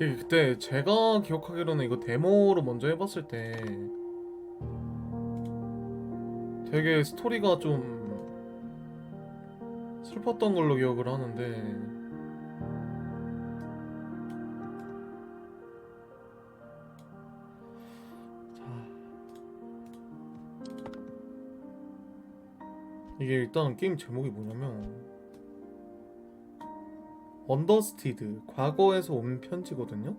이게 그때 제가 기억하기로는 이거 데모로 먼저 해봤을 때 되게 스토리가 좀 슬펐던 걸로 기억을 하는데. 자, 이게 일단 게임 제목이 뭐냐면 언더스티드, 과거에서 온 편지거든요.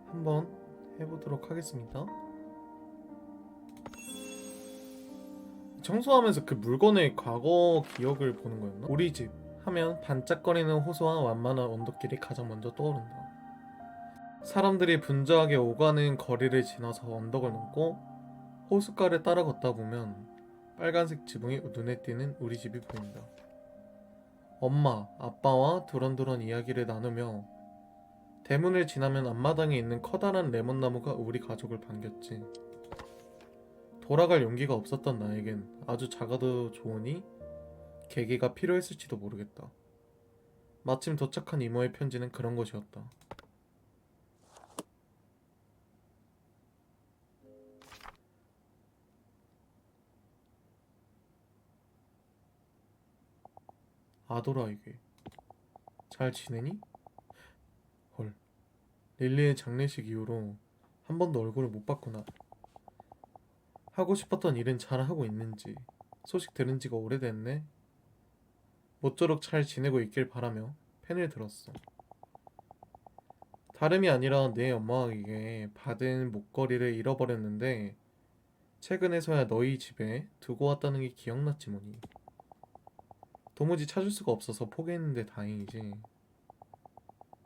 한번 해보도록 하겠습니다. 청소하면서 그 물건의 과거 기억을 보는 거였나? 우리 집 하면 반짝거리는 호수와 완만한 언덕길이 가장 먼저 떠오른다. 사람들이 분주하게 오가는 거리를 지나서 언덕을 넘고 호숫가를 따라 걷다 보면 빨간색 지붕이 눈에 띄는 우리 집이 보인다. 엄마, 아빠와 두런두런 이야기를 나누며 대문을 지나면 앞마당에 있는 커다란 레몬나무가 우리 가족을 반겼지. 돌아갈 용기가 없었던 나에겐 아주 작아도 좋으니 계기가 필요했을지도 모르겠다. 마침 도착한 이모의 편지는 그런 것이었다. 아도라에게. 잘 지내니? 헐. 릴리의 장례식 이후로 한 번도 얼굴을 못 봤구나. 하고 싶었던 일은 잘하고 있는지 소식 들은 지가 오래됐네. 모쪼록 잘 지내고 있길 바라며 펜을 들었어. 다름이 아니라 내 엄마에게 받은 목걸이를 잃어버렸는데 최근에서야 너희 집에 두고 왔다는 게 기억났지 뭐니. 도무지 찾을 수가 없어서 포기했는데 다행이지.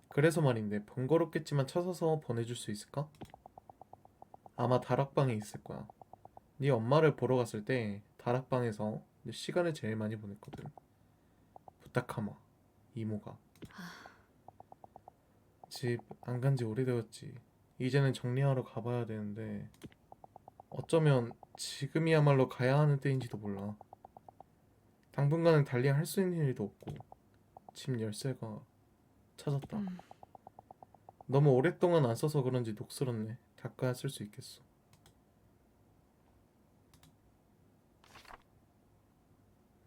그래서 말인데 번거롭겠지만 찾아서 보내줄 수 있을까? 아마 다락방에 있을 거야. 네 엄마를 보러 갔을 때 다락방에서 시간을 제일 많이 보냈거든. 부탁하마. 이모가. 집 안 간지 오래되었지. 이제는 정리하러 가봐야 되는데 어쩌면 지금이야말로 가야 하는 때인지도 몰라. 당분간은 달리 할 수 있는 일도 없고 집 열쇠가 찾았다. 너무 오랫동안 안 써서 그런지 녹슬었네. 닦아야 쓸 수 있겠어.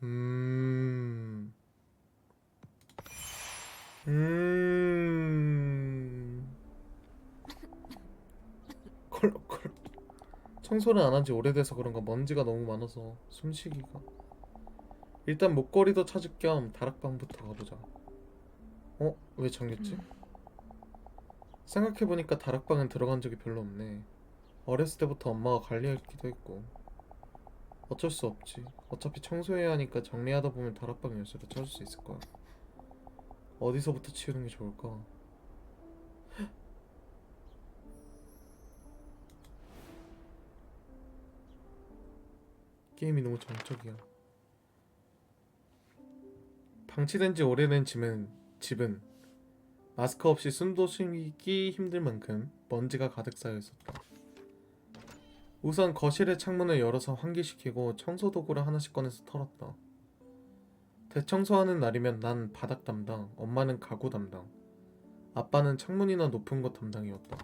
음... 음... 콜록콜록. 청소를 안 한 지 오래돼서 그런가 먼지가 너무 많아서 숨쉬기가. 일단 목걸이도 찾을 겸 다락방부터 가보자. 어? 왜 잠겼지? 생각해보니까 다락방은 들어간 적이 별로 없네. 어렸을 때부터 엄마가 관리하기도 했고. 어쩔 수 없지. 어차피 청소해야 하니까 정리하다 보면 다락방 열쇠도 찾을 수 있을 거야. 어디서부터 치우는 게 좋을까? 게임이 너무 정적이야. 방치된 지 오래된 집은 마스크 없이 숨도 쉬기 힘들 만큼 먼지가 가득 쌓여 있었다. 우선 거실의 창문을 열어서 환기시키고 청소 도구를 하나씩 꺼내서 털었다. 대청소하는 날이면 난 바닥 담당, 엄마는 가구 담당, 아빠는 창문이나 높은 곳 담당이었다.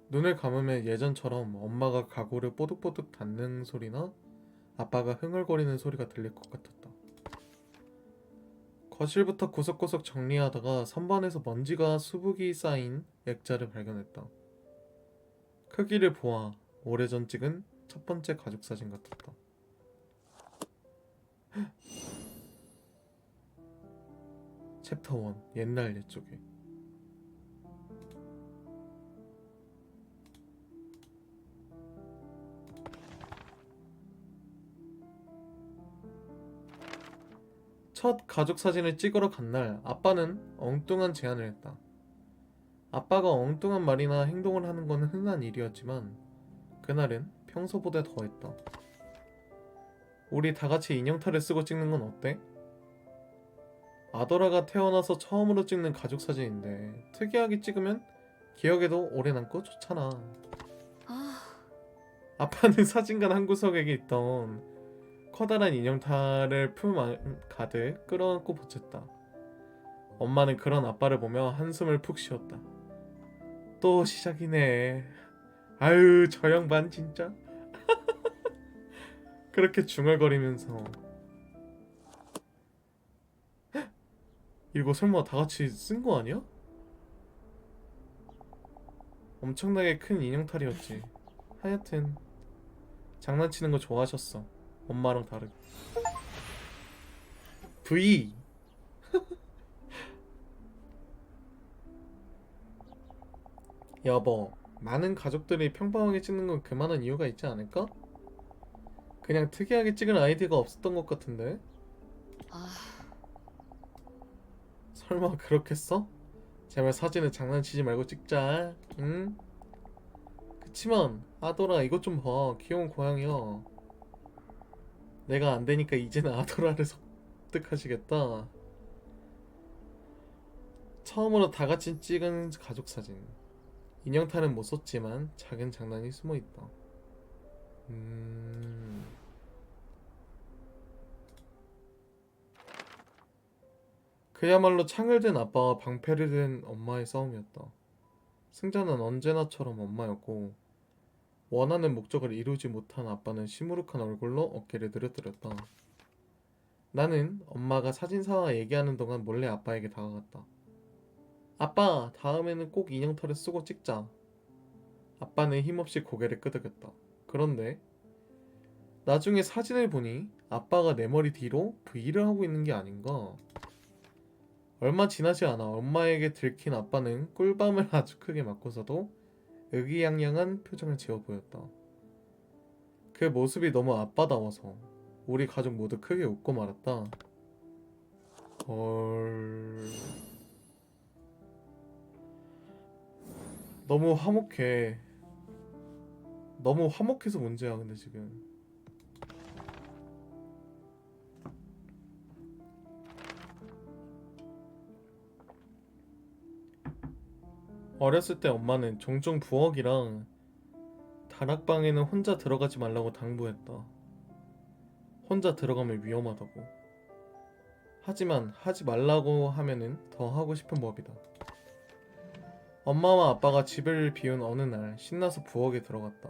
눈을 감으면 예전처럼 엄마가 가구를 뽀득뽀득 닫는 소리나 아빠가 흥얼거리는 소리가 들릴 것 같았다. 거실부터 구석구석 정리하다가 선반에서 먼지가 수북이 쌓인 액자를 발견했다. 크기를 보아 오래전 찍은 첫 번째 가족 사진 같았다. 챕터 1 옛날 옛적에. 첫 가족 사진을 찍으러 간 날 아빠는 엉뚱한 제안을 했다. 아빠가 엉뚱한 말이나 행동을 하는 건 흔한 일이었지만 그날은 평소보다 더했다. 우리 다 같이 인형탈을 쓰고 찍는 건 어때? 아도라가 태어나서 처음으로 찍는 가족 사진인데 특이하게 찍으면 기억에도 오래 남고 좋잖아. 아빠는 사진관 한 구석에 있던 커다란 인형탈을 품 가득 끌어안고 보챘다. 엄마는 그런 아빠를 보며 한숨을 푹 쉬었다. 또 시작이네. 아유, 저 양반 진짜. 그렇게 중얼거리면서 이거 설마 다 같이 쓴 거 아니야? 엄청나게 큰 인형탈이었지. 하여튼 장난치는 거 좋아하셨어. 엄마랑 다르게. V. 여보, 많은 가족들이 평범하게 찍는 건 그만한 이유가 있지 않을까? 그냥 특이하게 찍을 아이디어가 없었던 것 같은데? 아, 설마 그렇겠어? 제발 사진은 장난치지 말고 찍자. 응? 그치만 아도라 이것 좀 봐. 귀여운 고양이야. 내가 안 되니까 이제는 아도라를 설득하시겠다. 처음으로 다 같이 찍은 가족 사진. 인형탈은 못 썼지만 작은 장난이 숨어 있다. 음. 그야말로 창을 든 아빠와 방패를 든 엄마의 싸움이었다. 승자는 언제나처럼 엄마였고 원하는 목적을 이루지 못한 아빠는 시무룩한 얼굴로 어깨를 늘어뜨렸다. 나는 엄마가 사진사와 얘기하는 동안 몰래 아빠에게 다가갔다. 아빠, 다음에는 꼭 인형탈을 쓰고 찍자. 아빠는 힘없이 고개를 끄덕였다. 그런데 나중에 사진을 보니 아빠가 내 머리 뒤로 V를 하고 있는 게 아닌가. 얼마 지나지 않아 엄마에게 들킨 아빠는 꿀밤을 아주 크게 맞고서도 의기양양한 표정을 지어 보였다. 그 모습이 너무 아빠다워서 우리 가족 모두 크게 웃고 말았다. 헐... 너무 화목해. 너무 화목해서 문제야 근데 지금. 어렸을 때 엄마는 종종 부엌이랑 다락방에는 혼자 들어가지 말라고 당부했다. 혼자 들어가면 위험하다고. 하지만 하지 말라고 하면은 더 하고 싶은 법이다. 엄마와 아빠가 집을 비운 어느 날 신나서 부엌에 들어갔다.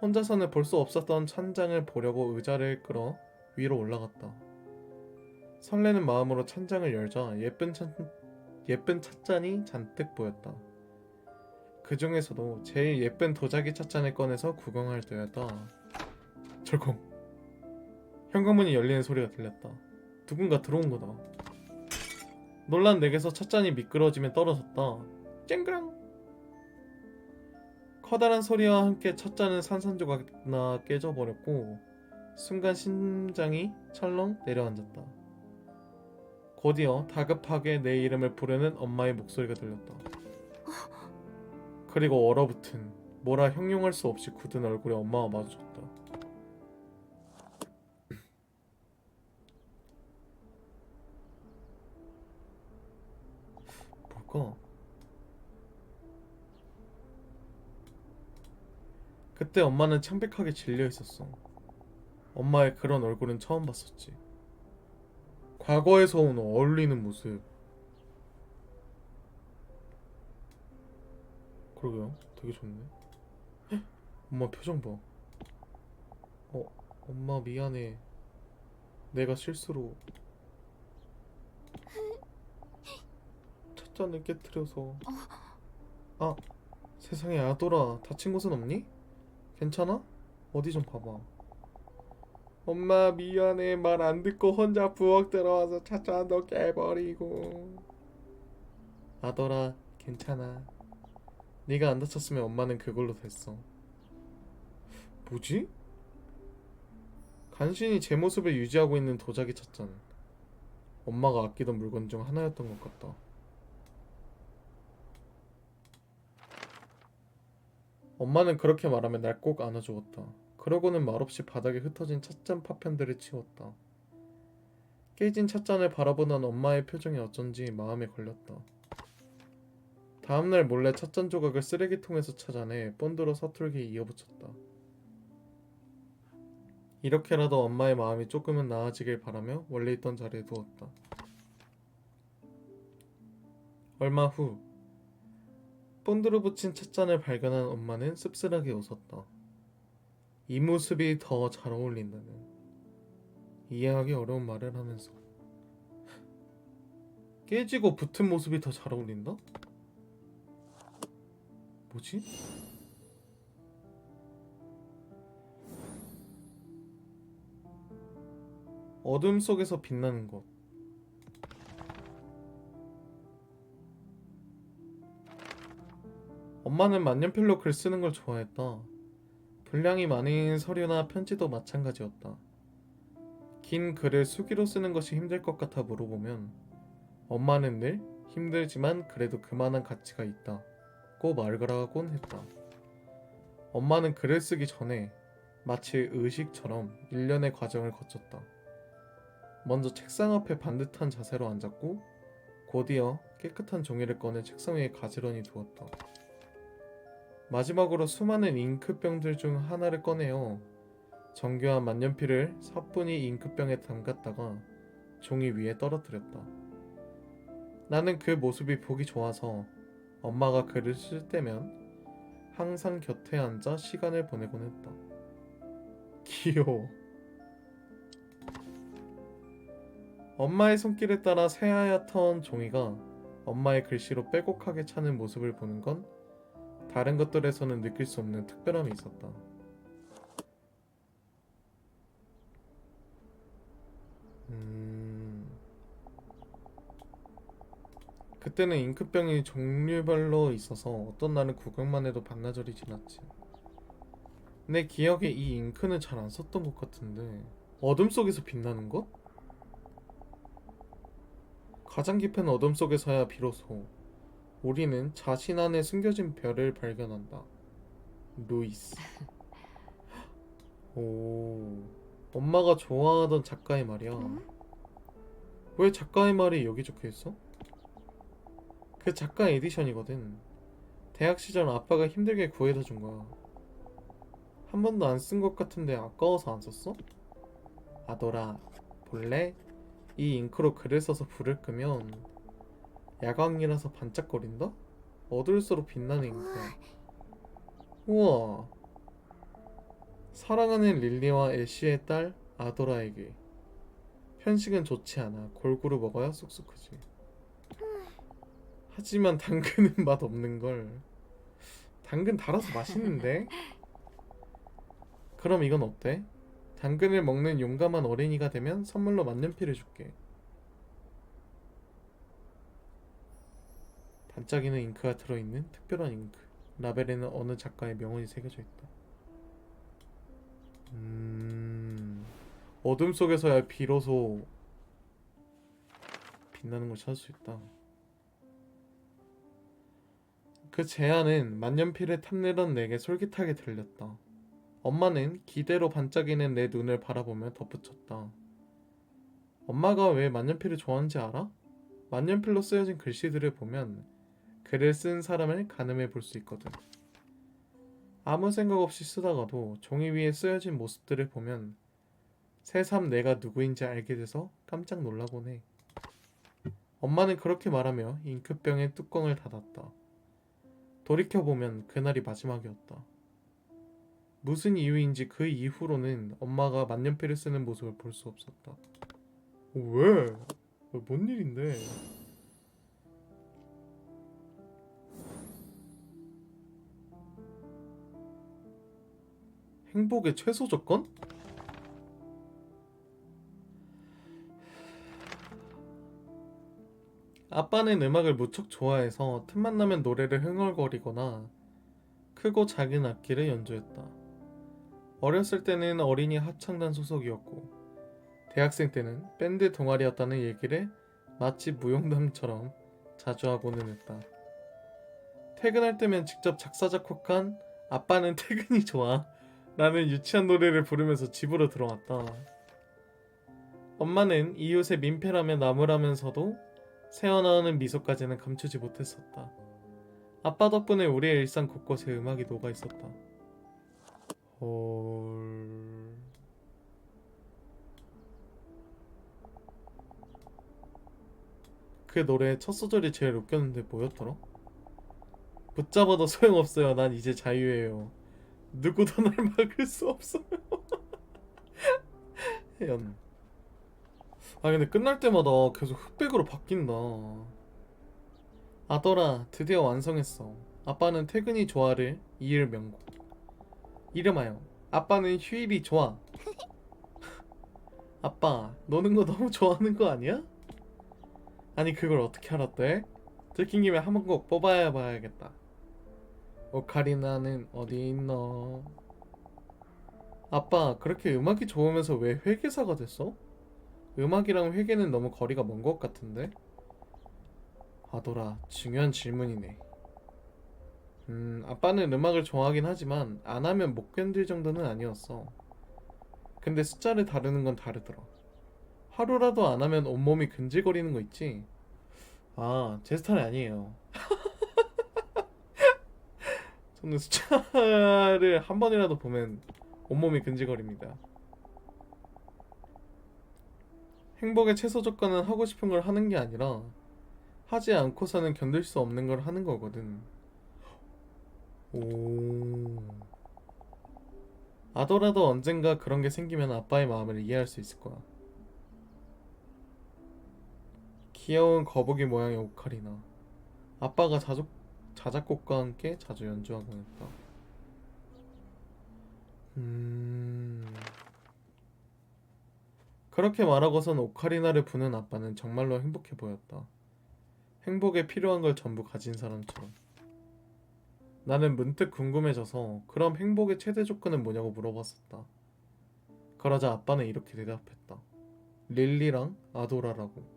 혼자서는 볼 수 없었던 찬장을 보려고 의자를 끌어 위로 올라갔다. 설레는 마음으로 찬장을 열자 예쁜 찻잔이 잔뜩 보였다. 그 중에서도 제일 예쁜 도자기 찻잔을 꺼내서 구경할 때였다. 절콩. 현관문이 열리는 소리가 들렸다. 누군가 들어온 거다. 놀란 내게서 찻잔이 미끄러지며 떨어졌다. 쨍그랑. 커다란 소리와 함께 찻잔은 산산조각나 깨져버렸고 순간 심장이 철렁 내려앉았다. 곧이어 다급하게 내 이름을 부르는 엄마의 목소리가 들렸다. 그리고 얼어붙은 뭐라 형용할 수 없이 굳은 얼굴의 엄마와 마주쳤다. 뭘까? 그때 엄마는 창백하게 질려 있었어. 엄마의 그런 얼굴은 처음 봤었지. 과거에서 온 어울리는 모습. 그러게요. 되게 좋네. 엄마 표정 봐. 엄마 미안해. 내가 실수로 찻잔을 깨뜨려서. 아, 세상에 아돌아. 다친 곳은 없니? 괜찮아? 어디 좀 봐봐. 엄마 미안해. 말 안 듣고 혼자 부엌 들어와서 찻잔도 깨버리고. 아돌아 괜찮아. 네가 안 다쳤으면 엄마는 그걸로 됐어. 뭐지? 간신히 제 모습을 유지하고 있는 도자기 찻잔. 엄마가 아끼던 물건 중 하나였던 것 같다. 엄마는 그렇게 말하며 날 꼭 안아주었다. 그러고는 말없이 바닥에 흩어진 찻잔 파편들을 치웠다. 깨진 찻잔을 바라보는 엄마의 표정이 어쩐지 마음에 걸렸다. 다음날 몰래 찻잔 조각을 쓰레기통에서 찾아내 본드로 서툴게 이어붙였다. 이렇게라도 엄마의 마음이 조금은 나아지길 바라며 원래 있던 자리에 두었다. 얼마 후 본드로 붙인 찻잔을 발견한 엄마는 씁쓸하게 웃었다. 이 모습이 더 잘 어울린다는 이해하기 어려운 말을 하면서 깨지고 붙은 모습이 더 잘 어울린다? 뭐지? 어둠 속에서 빛나는 것. 엄마는 만년필로 글 쓰는 걸 좋아했다. 분량이 많은 서류나 편지도 마찬가지였다. 긴 글을 수기로 쓰는 것이 힘들 것 같아 물어보면 엄마는 늘 힘들지만 그래도 그만한 가치가 있다고 말을 하곤 했다. 엄마는 글을 쓰기 전에 마치 의식처럼 일련의 과정을 거쳤다. 먼저 책상 앞에 반듯한 자세로 앉았고 곧이어 깨끗한 종이를 꺼내 책상 위에 가지런히 두었다. 마지막으로 수많은 잉크병들 중 하나를 꺼내어 정교한 만년필을 사뿐히 잉크병에 담갔다가 종이 위에 떨어뜨렸다. 나는 그 모습이 보기 좋아서 엄마가 글을 쓸 때면 항상 곁에 앉아 시간을 보내곤 했다. 귀여워. 엄마의 손길에 따라 새하얗던 종이가 엄마의 글씨로 빼곡하게 차는 모습을 보는 건 다른 것들에서는 느낄 수 없는 특별함이 있었다. 그때는 잉크병이 종류별로 있어서 어떤 날은 구경만 해도 반나절이 지났지. 내 기억에 이 잉크는 잘 안 썼던 것 같은데 어둠 속에서 빛나는 것? 가장 깊은 어둠 속에서야 비로소 우리는 자신 안에 숨겨진 별을 발견한다. 루이스. 오, 엄마가 좋아하던 작가의 말이야. 왜 작가의 말이 여기 적혀 있어? 그 작가 에디션이거든. 대학 시절 아빠가 힘들게 구해다 준 거야. 한 번도 안 쓴 것 같은데 아까워서 안 썼어? 아돌아, 본래 이 잉크로 글을 써서 불을 끄면 야광이라서 반짝거린다? 어두울수록 빛나는 잉크야. 우와. 사랑하는 릴리와 애쉬의 딸 아도라에게 편식은 좋지 않아. 골고루 먹어야 쑥쑥 크지. 하지만 당근은 맛 없는걸. 당근 달아서 맛있는데? 그럼 이건 어때? 당근을 먹는 용감한 어린이가 되면 선물로 만년필을 줄게. 반짝이는 잉크가 들어있는 특별한 잉크. 라벨에는 어느 작가의 명언이 새겨져 있다. 어둠 속에서야 비로소 빛나는 걸 찾을 수 있다. 그 제안은 만년필을 탐내던 내게 솔깃하게 들렸다. 엄마는 기대로 반짝이는 내 눈을 바라보며 덧붙였다. 엄마가 왜 만년필을 좋아하는지 알아? 만년필로 쓰여진 글씨들을 보면 글을 쓴 사람을 가늠해 볼 수 있거든. 아무 생각 없이 쓰다가도 종이 위에 쓰여진 모습들을 보면 새삼 내가 누구인지 알게 돼서 깜짝 놀라곤 해. 엄마는 그렇게 말하며 잉크병의 뚜껑을 닫았다. 돌이켜보면 그날이 마지막이었다. 무슨 이유인지 그 이후로는 엄마가 만년필을 쓰는 모습을 볼 수 없었다. 왜? 뭔 일인데? 행복의 최소 조건? 아빠는 음악을 무척 좋아해서 틈만 나면 노래를 흥얼거리거나 크고 작은 악기를 연주했다. 어렸을 때는 어린이 합창단 소속이었고 대학생 때는 밴드 동아리였다는 얘기를 마치 무용담처럼 자주 하고는 했다. 퇴근할 때면 직접 작사 작곡한 아빠는 퇴근이 좋아 라는 유치한 노래를 부르면서 집으로 들어왔다. 엄마는 이웃의 민폐라며 나무라면서도 새어나오는 미소까지는 감추지 못했었다. 아빠 덕분에 우리의 일상 곳곳에 음악이 녹아 있었다. 헐... 그 노래 첫 소절이 제일 웃겼는데 뭐였더라? 붙잡아도 소용없어요. 난 이제 자유예요. 누구도 날 막을 수 없어요. 연. 아 근데 끝날 때마다 계속 흑백으로 바뀐다. 아더라 드디어 완성했어. 아빠는 퇴근이 좋아를 이을 명곡. 이름하여 아빠는 휴일이 좋아. 아빠 노는 거 너무 좋아하는 거 아니야? 아니 그걸 어떻게 알았대? 들킨 김에 한 번 꼭 뽑아야 봐야겠다. 오카리나는 어디 있노? 아빠 그렇게 음악이 좋으면서 왜 회계사가 됐어? 음악이랑 회계는 너무 거리가 먼 것 같은데? 아돌아 중요한 질문이네. 아빠는 음악을 좋아하긴 하지만 안 하면 못 견딜 정도는 아니었어. 근데 숫자를 다루는 건 다르더라. 하루라도 안 하면 온몸이 근질거리는 거 있지? 아, 제 스타일 아니에요. 저는 숫자를 한 번이라도 보면 온몸이 근질거립니다. 행복의 최소 조건은 하고 싶은 걸 하는 게 아니라 하지 않고서는 견딜 수 없는 걸 하는 거거든. 오. 아더라도 언젠가 그런 게 생기면 아빠의 마음을 이해할 수 있을 거야. 귀여운 거북이 모양의 오카리나. 아빠가 자작곡과 함께 자주 연주하곤 했다. 그렇게 말하고선 오카리나를 부는 아빠는 정말로 행복해 보였다. 행복에 필요한 걸 전부 가진 사람처럼. 나는 문득 궁금해져서 그럼 행복의 최대 조건은 뭐냐고 물어봤었다. 그러자 아빠는 이렇게 대답했다. 릴리랑 아도라라고.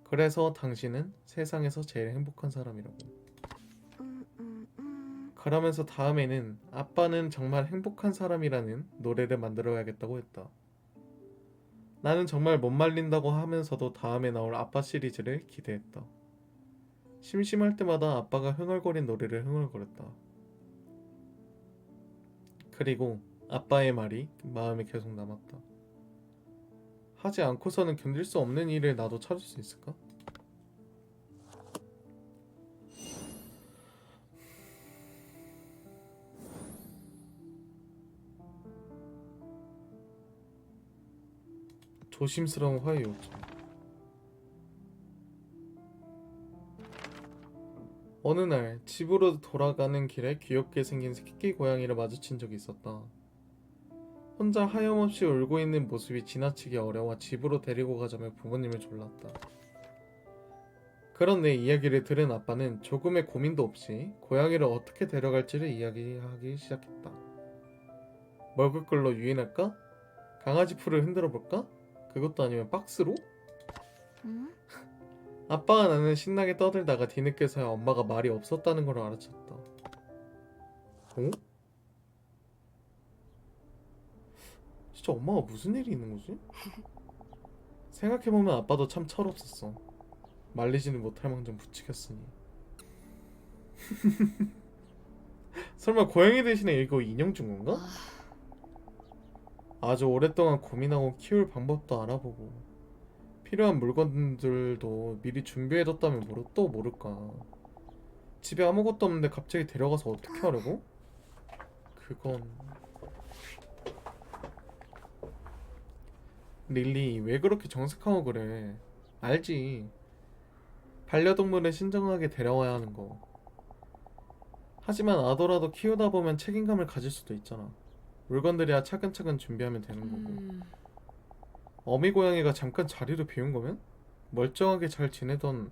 그래서 당신은 세상에서 제일 행복한 사람이라고. 그러면서 다음에는 아빠는 정말 행복한 사람이라는 노래를 만들어야겠다고 했다. 나는 정말 못 말린다고 하면서도 다음에 나올 아빠 시리즈를 기대했다. 심심할 때마다 아빠가 흥얼거린 노래를 흥얼거렸다. 그리고 아빠의 말이 마음에 계속 남았다. 하지 않고서는 견딜 수 없는 일을 나도 찾을 수 있을까? 조심스러운 화해 요청. 어느 날 집으로 돌아가는 길에 귀엽게 생긴 새끼 고양이를 마주친 적이 있었다. 혼자 하염없이 울고 있는 모습이 지나치게 어려워 집으로 데리고 가자며 부모님을 졸랐다. 그런 내 이야기를 들은 아빠는 조금의 고민도 없이 고양이를 어떻게 데려갈지를 이야기하기 시작했다. 먹을 걸로 유인할까? 강아지 풀을 흔들어 볼까? 그것도 아니면 박스로? 아빠와 나는 신나게 떠들다가 뒤늦게서야 엄마가 말이 없었다는 걸 알아챘다. 어? 진짜 엄마가 무슨 일이 있는 거지? 생각해보면 아빠도 참 철없었어. 말리지는 못할 망정 부추겼으니. 설마 고양이 대신에 이거 인형 준 건가? 아주 오랫동안 고민하고 키울 방법도 알아보고 필요한 물건들도 미리 준비해뒀다면 또 모를까. 집에 아무것도 없는데 갑자기 데려가서 어떻게 하려고? 그건... 릴리 왜 그렇게 정색하고 그래. 알지. 반려동물을 신중하게 데려와야 하는 거. 하지만 아더라도 키우다 보면 책임감을 가질 수도 있잖아. 물건들이야 차근차근 준비하면 되는 거고. 어미 고양이가 잠깐 자리를 비운 거면 멀쩡하게 잘 지내던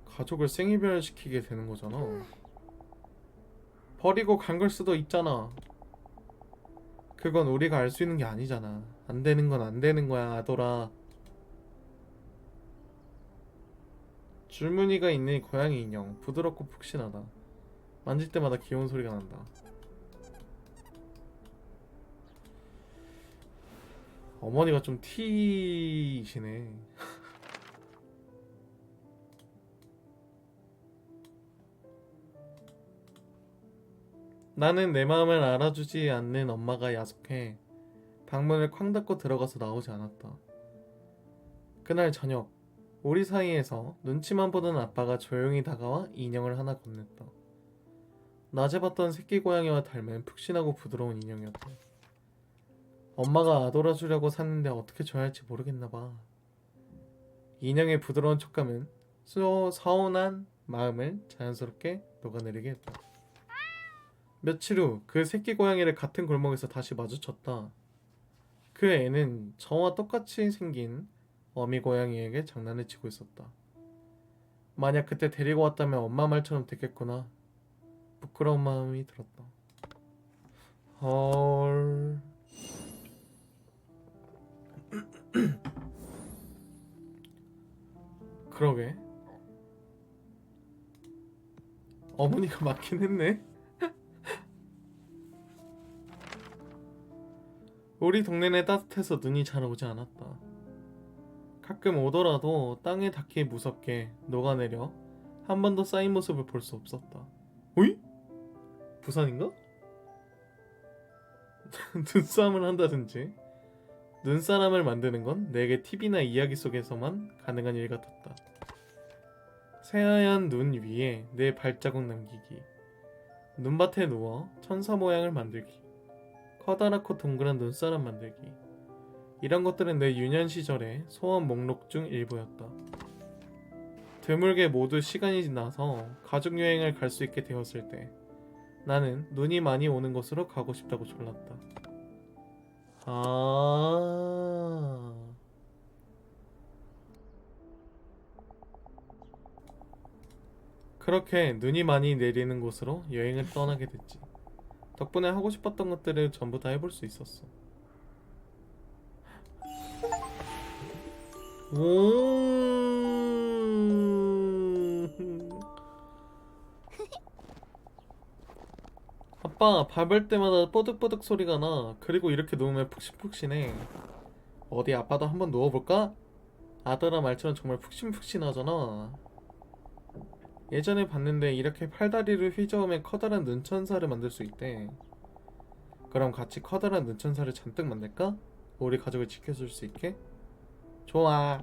가족을 생이별시키게 되는 거잖아. 버리고 간 걸 수도 있잖아. 그건 우리가 알 수 있는 게 아니잖아. 안 되는 건 안 되는 거야, 아더라. 줄무늬가 있는 고양이 인형, 부드럽고 푹신하다. 만질 때마다 귀여운 소리가 난다. 어머니가 좀 T이시네. 나는 내 마음을 알아주지 않는 엄마가 야속해 방문을 쾅 닫고 들어가서 나오지 않았다. 그날 저녁 우리 사이에서 눈치만 보던 아빠가 조용히 다가와 인형을 하나 건넸다. 낮에 봤던 새끼 고양이와 닮은 푹신하고 부드러운 인형이었다. 엄마가 아돌아주려고 샀는데 어떻게 줘야 할지 모르겠나 봐. 인형의 부드러운 촉감은 서운한 마음을 자연스럽게 녹아내리게 했다. 며칠 후 그 새끼 고양이를 같은 골목에서 다시 마주쳤다. 그 애는 저와 똑같이 생긴 어미 고양이에게 장난을 치고 있었다. 만약 그때 데리고 왔다면 엄마 말처럼 됐겠구나. 부끄러운 마음이 들었다. 헐... 그러게. 어머니가 맞긴 했네. 우리 동네는 따뜻해서 눈이 잘 오지 않았다. 가끔 오더라도 땅에 닿기 무섭게 녹아내려 한 번도 쌓인 모습을 볼 수 없었다. 어이? 부산인가? 눈싸움을 한다든지 눈사람을 만드는 건 내게 TV나 이야기 속에서만 가능한 일 같았다. 새하얀 눈 위에 내 발자국 남기기, 눈밭에 누워 천사 모양을 만들기, 커다랗고 동그란 눈사람 만들기, 이런 것들은 내 유년 시절의 소원 목록 중 일부였다. 드물게 모두 시간이 지나서 가족 여행을 갈 수 있게 되었을 때 나는 눈이 많이 오는 곳으로 가고 싶다고 졸랐다. 아... 그렇게 눈이 많이 내리는 곳으로 여행을 떠나게 됐지. 덕분에 하고 싶었던 것들을 전부 다 해볼 수 있었어. 아빠, 밟을 때마다 뽀득뽀득 소리가 나. 그리고 이렇게 누우면 푹신푹신해. 어디 아빠도 한번 누워볼까? 아들아 말처럼 정말 푹신푹신하잖아. 예전에 봤는데 이렇게 팔다리를 휘저으면 커다란 눈천사를 만들 수 있대. 그럼 같이 커다란 눈천사를 잔뜩 만들까? 우리 가족을 지켜줄 수 있게? 좋아.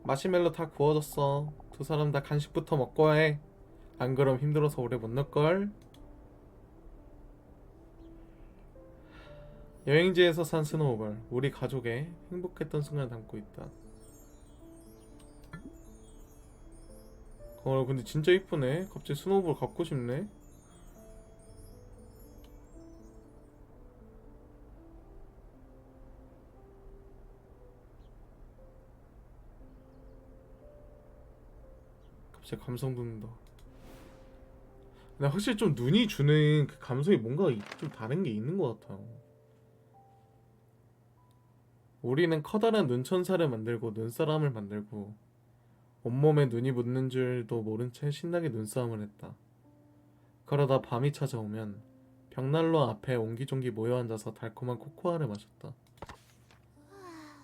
마시멜로 다 구워졌어. 두 사람 다 간식부터 먹고 해. 안 그럼 힘들어서 오래 못 놀걸? 여행지에서 산 스노우볼. 우리 가족의 행복했던 순간을 담고 있다. 근데 진짜 이쁘네. 갑자기 스노우볼 갖고 싶네. 갑자기 감성 돋는다. 근데 확실히 좀 눈이 주는 그 감성이 뭔가 좀 다른 게 있는 것 같아요. 우리는 커다란 눈천사를 만들고 눈사람을 만들고 온몸에 눈이 묻는 줄도 모른 채 신나게 눈싸움을 했다. 그러다 밤이 찾아오면 벽난로 앞에 옹기종기 모여 앉아서 달콤한 코코아를 마셨다.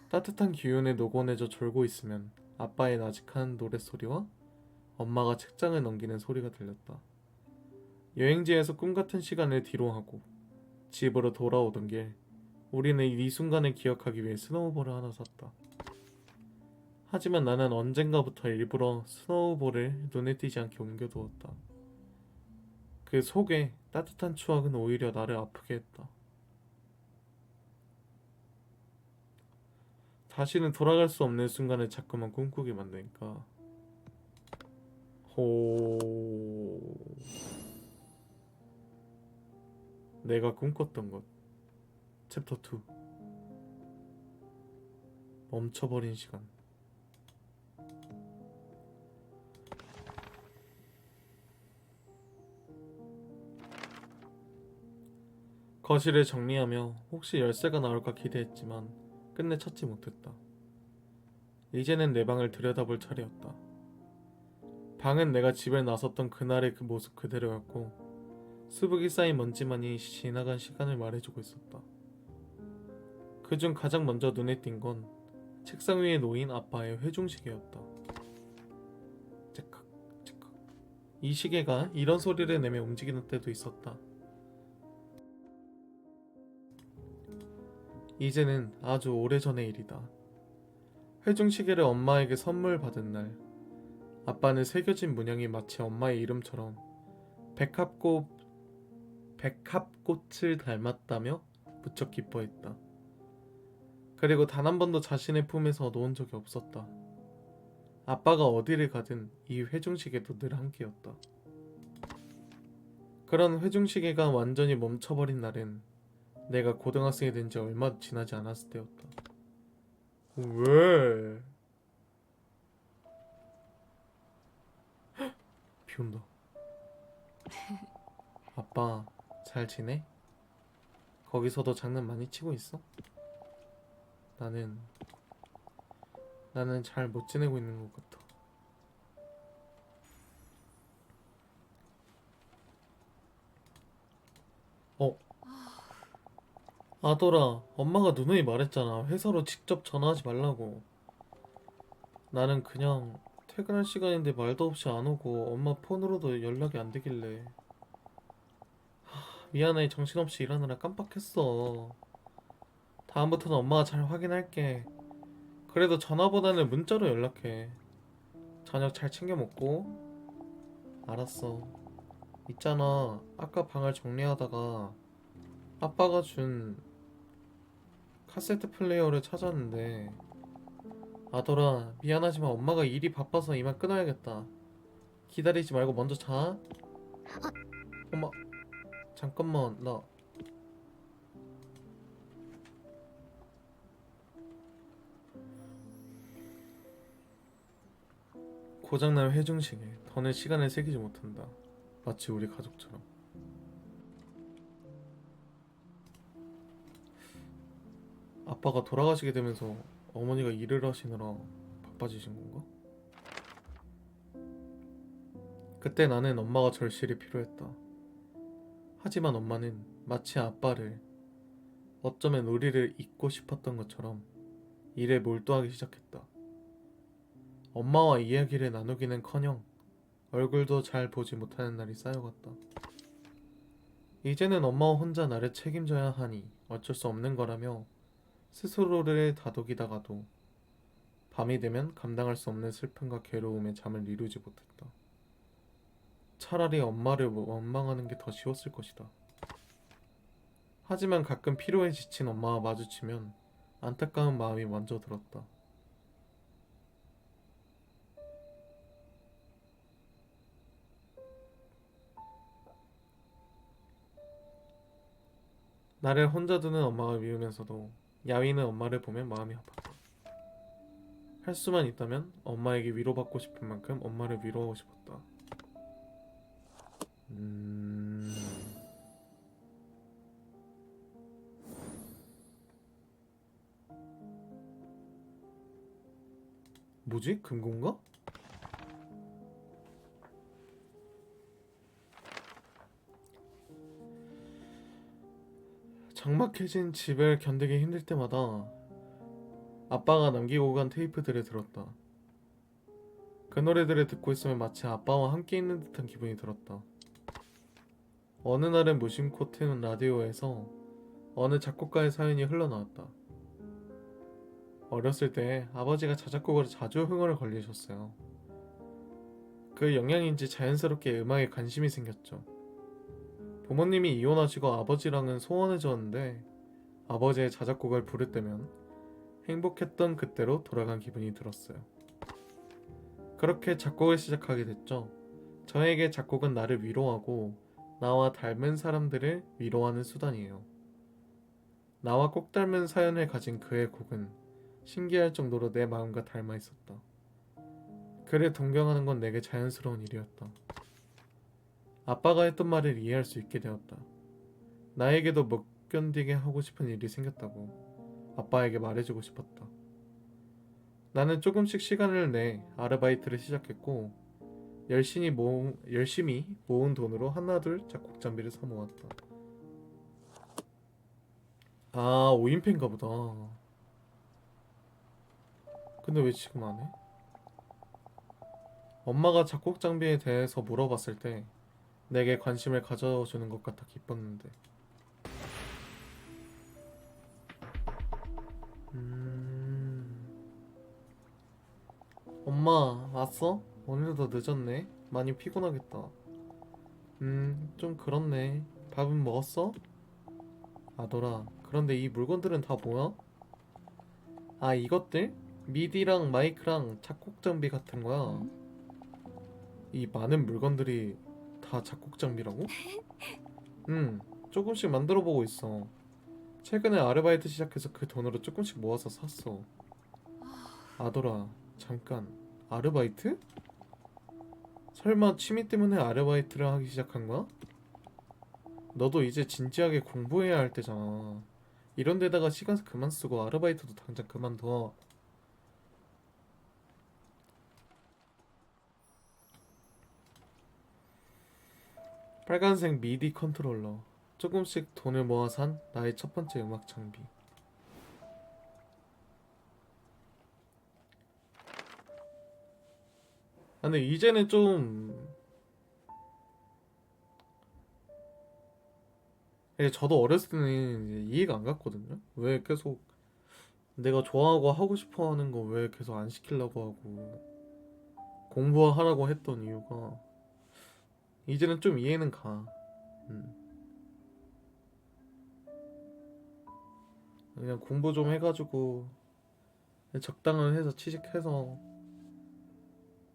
따뜻한 기운에 노곤해져 졸고 있으면 아빠의 나직한 노랫소리와 엄마가 책장을 넘기는 소리가 들렸다. 여행지에서 꿈같은 시간을 뒤로하고 집으로 돌아오던 길, 우리는 이 순간을 기억하기 위해 스노우볼을 하나 샀다. 하지만 나는 언젠가부터 일부러 스노우볼을 눈에 띄지 않게 옮겨두었다. 그 속에 따뜻한 추억은 오히려 나를 아프게 했다. 다시는 돌아갈 수 없는 순간을 자꾸만 꿈꾸게 만드니까. 호... 내가 꿈꿨던 것. 챕터 2. 멈춰버린 시간. 거실을 정리하며 혹시 열쇠가 나올까 기대했지만 끝내 찾지 못했다. 이제는 내 방을 들여다볼 차례였다. 방은 내가 집을 나섰던 그날의 그 모습 그대로였고 수북이 쌓인 먼지만이 지나간 시간을 말해주고 있었다. 그중 가장 먼저 눈에 띈 건 책상 위에 놓인 아빠의 회중시계였다. 째깍 째깍. 이 시계가 이런 소리를 내며 움직이는 때도 있었다. 이제는 아주 오래전의 일이다. 회중시계를 엄마에게 선물 받은 날, 아빠는 새겨진 문양이 마치 엄마의 이름처럼 백합꽃, 백합꽃을 닮았다며 무척 기뻐했다. 그리고 단 한 번도 자신의 품에서 놓은 적이 없었다. 아빠가 어디를 가든 이 회중시계도 늘 함께였다. 그런 회중시계가 완전히 멈춰버린 날은 내가 고등학생이 된 지 얼마 지나지 않았을 때였다. 왜? 비 온다. 아빠, 잘 지내? 거기서도 장난 많이 치고 있어? 나는 잘 못 지내고 있는 것 같아. 어, 아돌아, 엄마가 누누이 말했잖아. 회사로 직접 전화하지 말라고. 나는 그냥 퇴근할 시간인데 말도 없이 안 오고 엄마 폰으로도 연락이 안 되길래 미안해, 정신없이 일하느라 깜빡했어. 다음부터는 엄마가 잘 확인할게. 그래도 전화보다는 문자로 연락해. 저녁 잘 챙겨 먹고. 알았어. 있잖아, 아까 방을 정리하다가 아빠가 준 카세트 플레이어를 찾았는데, 아돌아, 미안하지만 엄마가 일이 바빠서 이만 끊어야겠다. 기다리지 말고 먼저 자. 엄마, 잠깐만, 나 고장난 회중식에 더는 시간을 새기지 못한다. 마치 우리 가족처럼. 아빠가 돌아가시게 되면서 어머니가 일을 하시느라 바빠지신 건가? 그때 나는 엄마가 절실히 필요했다. 하지만 엄마는 마치 아빠를, 어쩌면 우리를 잊고 싶었던 것처럼 일에 몰두하기 시작했다. 엄마와 이야기를 나누기는커녕 얼굴도 잘 보지 못하는 날이 쌓여갔다. 이제는 엄마와 혼자 나를 책임져야 하니 어쩔 수 없는 거라며 스스로를 다독이다가도 밤이 되면 감당할 수 없는 슬픔과 괴로움에 잠을 이루지 못했다. 차라리 엄마를 원망하는 게 더 쉬웠을 것이다. 하지만 가끔 피로에 지친 엄마와 마주치면 안타까운 마음이 먼저 들었다. 나를 혼자 두는 엄마가 미우면서도 야위는 엄마를 보면 마음이 아팠다. 할 수만 있다면 엄마에게 위로받고 싶은 만큼 엄마를 위로하고 싶었다. 음... 뭐지? 금고인가? 적막해진 집을 견디기 힘들 때마다 아빠가 남기고 간 테이프들을 들었다. 그 노래들을 듣고 있으면 마치 아빠와 함께 있는 듯한 기분이 들었다. 어느 날은 무심코 트는 라디오에서 어느 작곡가의 사연이 흘러나왔다. 어렸을 때 아버지가 자작곡으로 자주 흥얼을 걸리셨어요. 그 영향인지 자연스럽게 음악에 관심이 생겼죠. 부모님이 이혼하시고 아버지랑은 소원해졌는데 아버지의 자작곡을 부를 때면 행복했던 그때로 돌아간 기분이 들었어요. 그렇게 작곡을 시작하게 됐죠. 저에게 작곡은 나를 위로하고 나와 닮은 사람들을 위로하는 수단이에요. 나와 꼭 닮은 사연을 가진 그의 곡은 신기할 정도로 내 마음과 닮아 있었다. 그를 동경하는 건 내게 자연스러운 일이었다. 아빠가 했던 말을 이해할 수 있게 되었다. 나에게도 못 견디게 하고 싶은 일이 생겼다고 아빠에게 말해주고 싶었다. 나는 조금씩 시간을 내 아르바이트를 시작했고 열심히 모은 돈으로 하나둘 작곡 장비를 사 모았다. 아, 5인패인가 보다. 근데 왜 지금 안 해? 엄마가 작곡 장비에 대해서 물어봤을 때 내게 관심을 가져주는 것 같아 기뻤는데. 음... 엄마, 왔어? 오늘도 늦었네. 많이 피곤하겠다. 좀 그렇네. 밥은 먹었어? 아돌아, 그런데 이 물건들은 다 뭐야? 아, 이것들? 미디랑 마이크랑 작곡 장비 같은 거야. 응? 이 많은 물건들이 다 작곡 장비라고? 응, 조금씩 만들어 보고 있어. 최근에 아르바이트 시작해서 그 돈으로 조금씩 모아서 샀어. 아돌아, 잠깐. 아르바이트? 설마 취미 때문에 아르바이트를 하기 시작한 거야? 너도 이제 진지하게 공부해야 할 때잖아. 이런 데다가 시간 그만 쓰고 아르바이트도 당장 그만둬. 빨간색 미디 컨트롤러. 조금씩 돈을 모아 산 나의 첫 번째 음악 장비. 아, 근데 이제는 좀 저도 어렸을 때는 이제 이해가 안 갔거든요. 왜 계속 내가 좋아하고 하고 싶어 하는 거 왜 계속 안 시키려고 하고 공부하라고 했던 이유가 이제는 좀 이해는 가. 음. 그냥 공부 좀 해가지고 적당한 회사 취직해서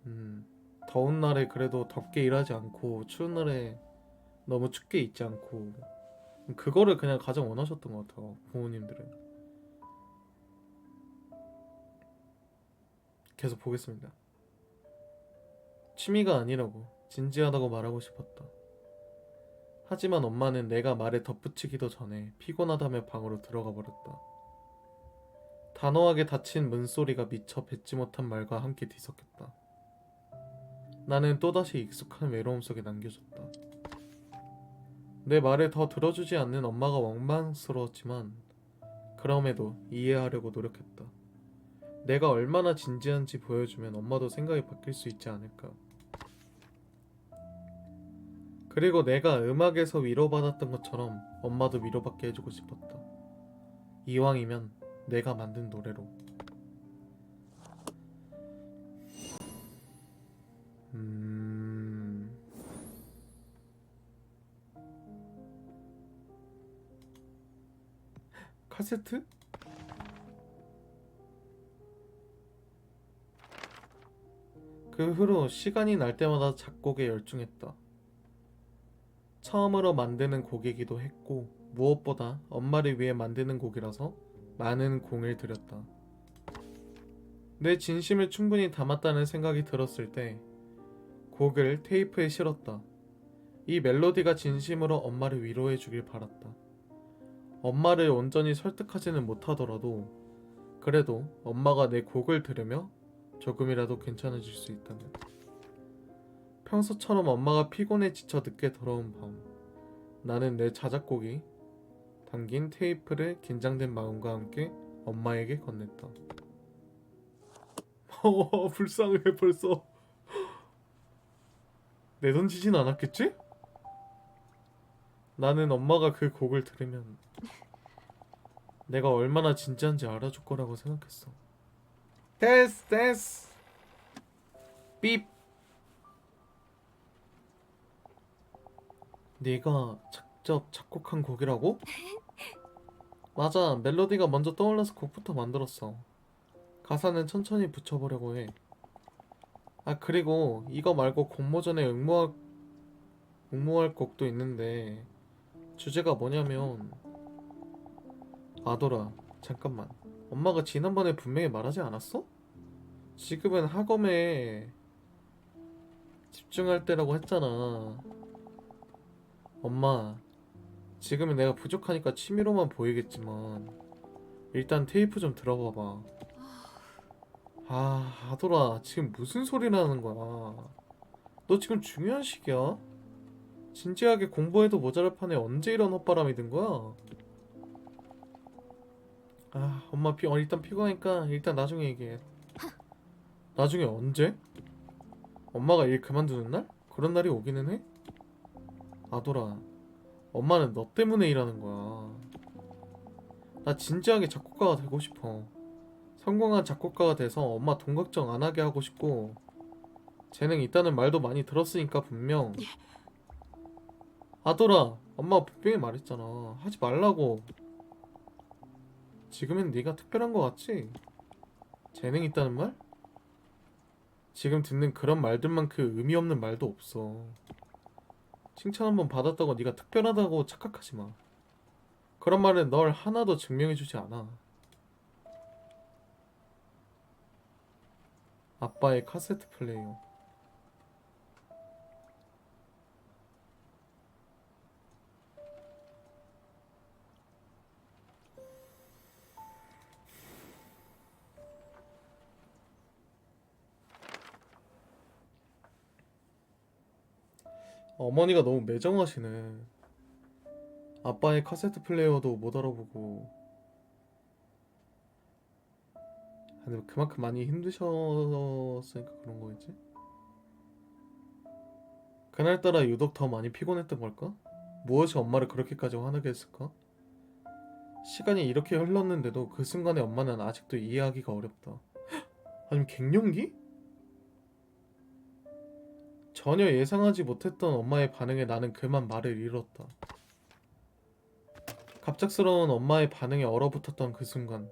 음, 더운 날에 그래도 덥게 일하지 않고 추운 날에 너무 춥게 있지 않고 그거를 그냥 가장 원하셨던 것 같아요. 부모님들은. 계속 보겠습니다. 취미가 아니라고 진지하다고 말하고 싶었다. 하지만 엄마는 내가 말에 덧붙이기도 전에 피곤하다며 방으로 들어가 버렸다. 단호하게 닫힌 문소리가 미처 뱉지 못한 말과 함께 뒤섞였다. 나는 또다시 익숙한 외로움 속에 남겨졌다. 내 말을 더 들어주지 않는 엄마가 원망스러웠지만 그럼에도 이해하려고 노력했다. 내가 얼마나 진지한지 보여주면 엄마도 생각이 바뀔 수 있지 않을까. 그리고 내가 음악에서 위로받았던 것처럼 엄마도 위로받게 해주고 싶었다. 이왕이면 내가 만든 노래로. 음... 카세트? 그 후로 시간이 날 때마다 작곡에 열중했다. 처음으로 만드는 곡이기도 했고 무엇보다 엄마를 위해 만드는 곡이라서 많은 공을 들였다. 내 진심을 충분히 담았다는 생각이 들었을 때 곡을 테이프에 실었다. 이 멜로디가 진심으로 엄마를 위로해 주길 바랐다. 엄마를 온전히 설득하지는 못하더라도 그래도 엄마가 내 곡을 들으며 조금이라도 괜찮아질 수 있다면. 평소처럼 엄마가 피곤해 지쳐 늦게 돌아온 밤, 나는 내 자작곡이 담긴 테이프를 긴장된 마음과 함께 엄마에게 건넸다. 불쌍해 벌써. 내던지진 않았겠지? 나는 엄마가 그 곡을 들으면 내가 얼마나 진지한지 알아줄 거라고 생각했어. 됐어. 삐. 네가 직접 작곡한 곡이라고? 맞아. 멜로디가 먼저 떠올라서 곡부터 만들었어. 가사는 천천히 붙여보려고 해. 아, 그리고 이거 말고 공모전에 응모할 곡도 있는데 주제가 뭐냐면 아돌아, 잠깐만. 엄마가 지난번에 분명히 말하지 않았어? 지금은 학업에 집중할 때라고 했잖아. 엄마, 지금은 내가 부족하니까 취미로만 보이겠지만 일단 테이프 좀 들어봐봐. 아, 아돌아, 지금 무슨 소리라는 거야? 너 지금 중요한 시기야? 진지하게 공부해도 모자랄 판에 언제 이런 헛바람이 든 거야? 아, 엄마 일단 피곤하니까 일단 나중에 얘기해. 나중에 언제? 엄마가 일 그만두는 날? 그런 날이 오기는 해? 아돌아, 엄마는 너 때문에 일하는 거야. 나 진지하게 작곡가가 되고 싶어. 성공한 작곡가가 돼서 엄마 돈 걱정 안 하게 하고 싶고 재능 있다는 말도 많이 들었으니까 분명. 아돌아, 엄마가 분명히 말했잖아. 하지 말라고. 지금은 네가 특별한 거 같지? 재능 있다는 말? 지금 듣는 그런 말들만 그 의미 없는 말도 없어. 칭찬 한번 받았다고 네가 특별하다고 착각하지 마. 그런 말은 널 하나도 증명해주지 않아. 아빠의 카세트 플레이어. 어머니가 너무 매정하시네. 아빠의 카세트 플레이어도 못 알아보고. 근데 그만큼 많이 힘드셨으니까 그런 거겠지? 그날따라 유독 더 많이 피곤했던 걸까? 무엇이 엄마를 그렇게까지 화나게 했을까? 시간이 이렇게 흘렀는데도 그 순간의 엄마는 아직도 이해하기가 어렵다. 아니면 갱년기? 전혀 예상하지 못했던 엄마의 반응에 나는 그만 말을 잃었다. 갑작스러운 엄마의 반응에 얼어붙었던 그 순간,